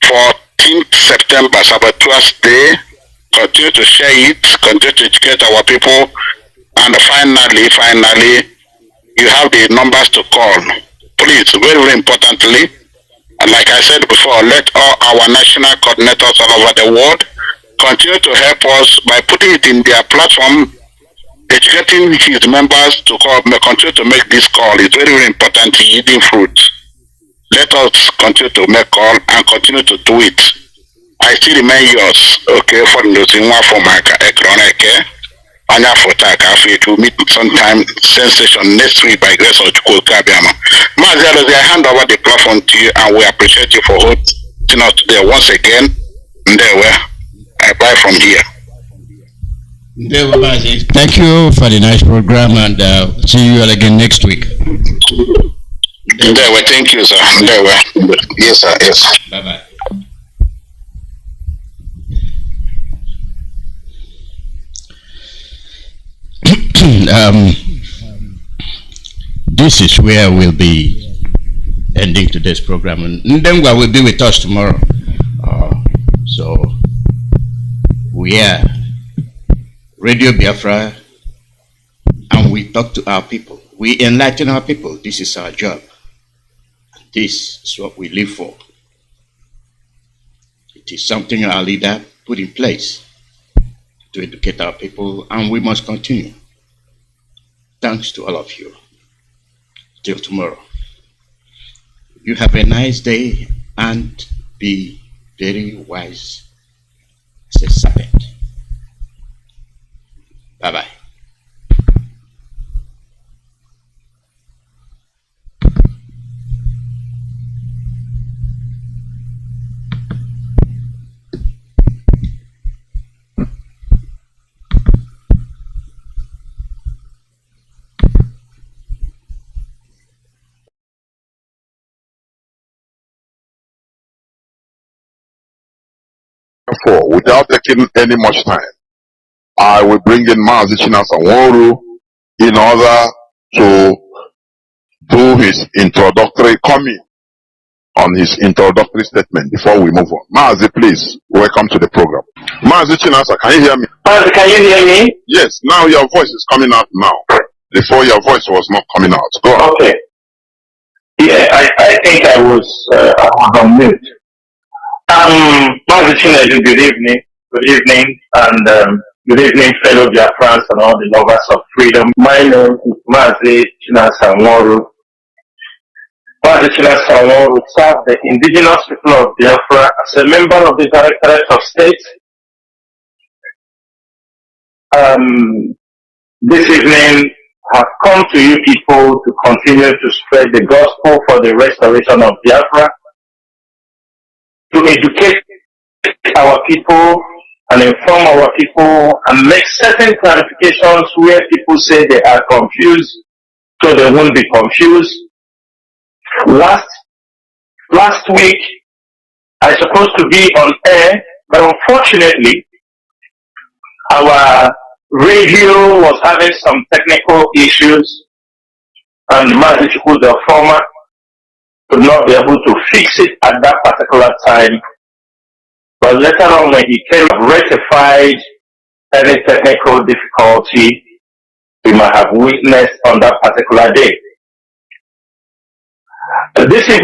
14th September, Sabbath Day. Continue to share it, continue to educate our people, and finally, you have the numbers to call. Please, very, very importantly, and like I said before, let all our national coordinators all over the world continue to help us by putting it in their platform, educating his members to call, continue to make this call. It's very, very important, yielding fruit. Let us continue to make call and continue to do it. I still remain yours, okay, for the Zingwa for my Ekroneke. Anya Fotaka, it will meet sometime sensation next week by grace of Chukwukabiama. Mazi Alozie, I hand over the platform to you, and we appreciate you for hosting us today once again. There were I buy from here. There were Mazi. Thank you for the nice program, and see you all again next week. There were, thank you, sir. There were. Yes, sir, yes. Bye bye. This is where we'll be ending today's program. Ndengwa will be with us tomorrow. So we are Radio Biafra, and we talk to our people. We enlighten our people. This is our job. This is what we live for. It is something our leader put in place to educate our people, and we must continue. Thanks to all of you. Till tomorrow. You have a nice day and be very wise as a serpent. Bye-bye. Therefore, without taking any much time, I will bring in Mazi Alozie in order to do his introductory comment on his introductory statement before we move on. Mazi, please, welcome to the program. Mazi Alozie, can you hear me? Mazi, can you hear me? Yes, now your voice is coming out now. Before your voice was not coming out. Go on. Okay. Yeah, I think I was on mute. Mazi Alozie, good evening. Good evening, and good evening, fellow Biafrans and all the lovers of freedom. My name is Mazi Alozie. Mazi Alozie serves the indigenous people of Biafra as a member of the Directorate of State. This evening, I have come to you people to continue to spread the gospel for the restoration of Biafra, to educate our people and inform our people and make certain clarifications where people say they are confused, so they won't be confused. Last week, I supposed to be on air, but unfortunately, our radio was having some technical issues, and Mazi Iyke, the former, could not be able to fix it at that particular time. But later on, when he came, rectified any technical difficulty we might have witnessed on that particular day. This evening,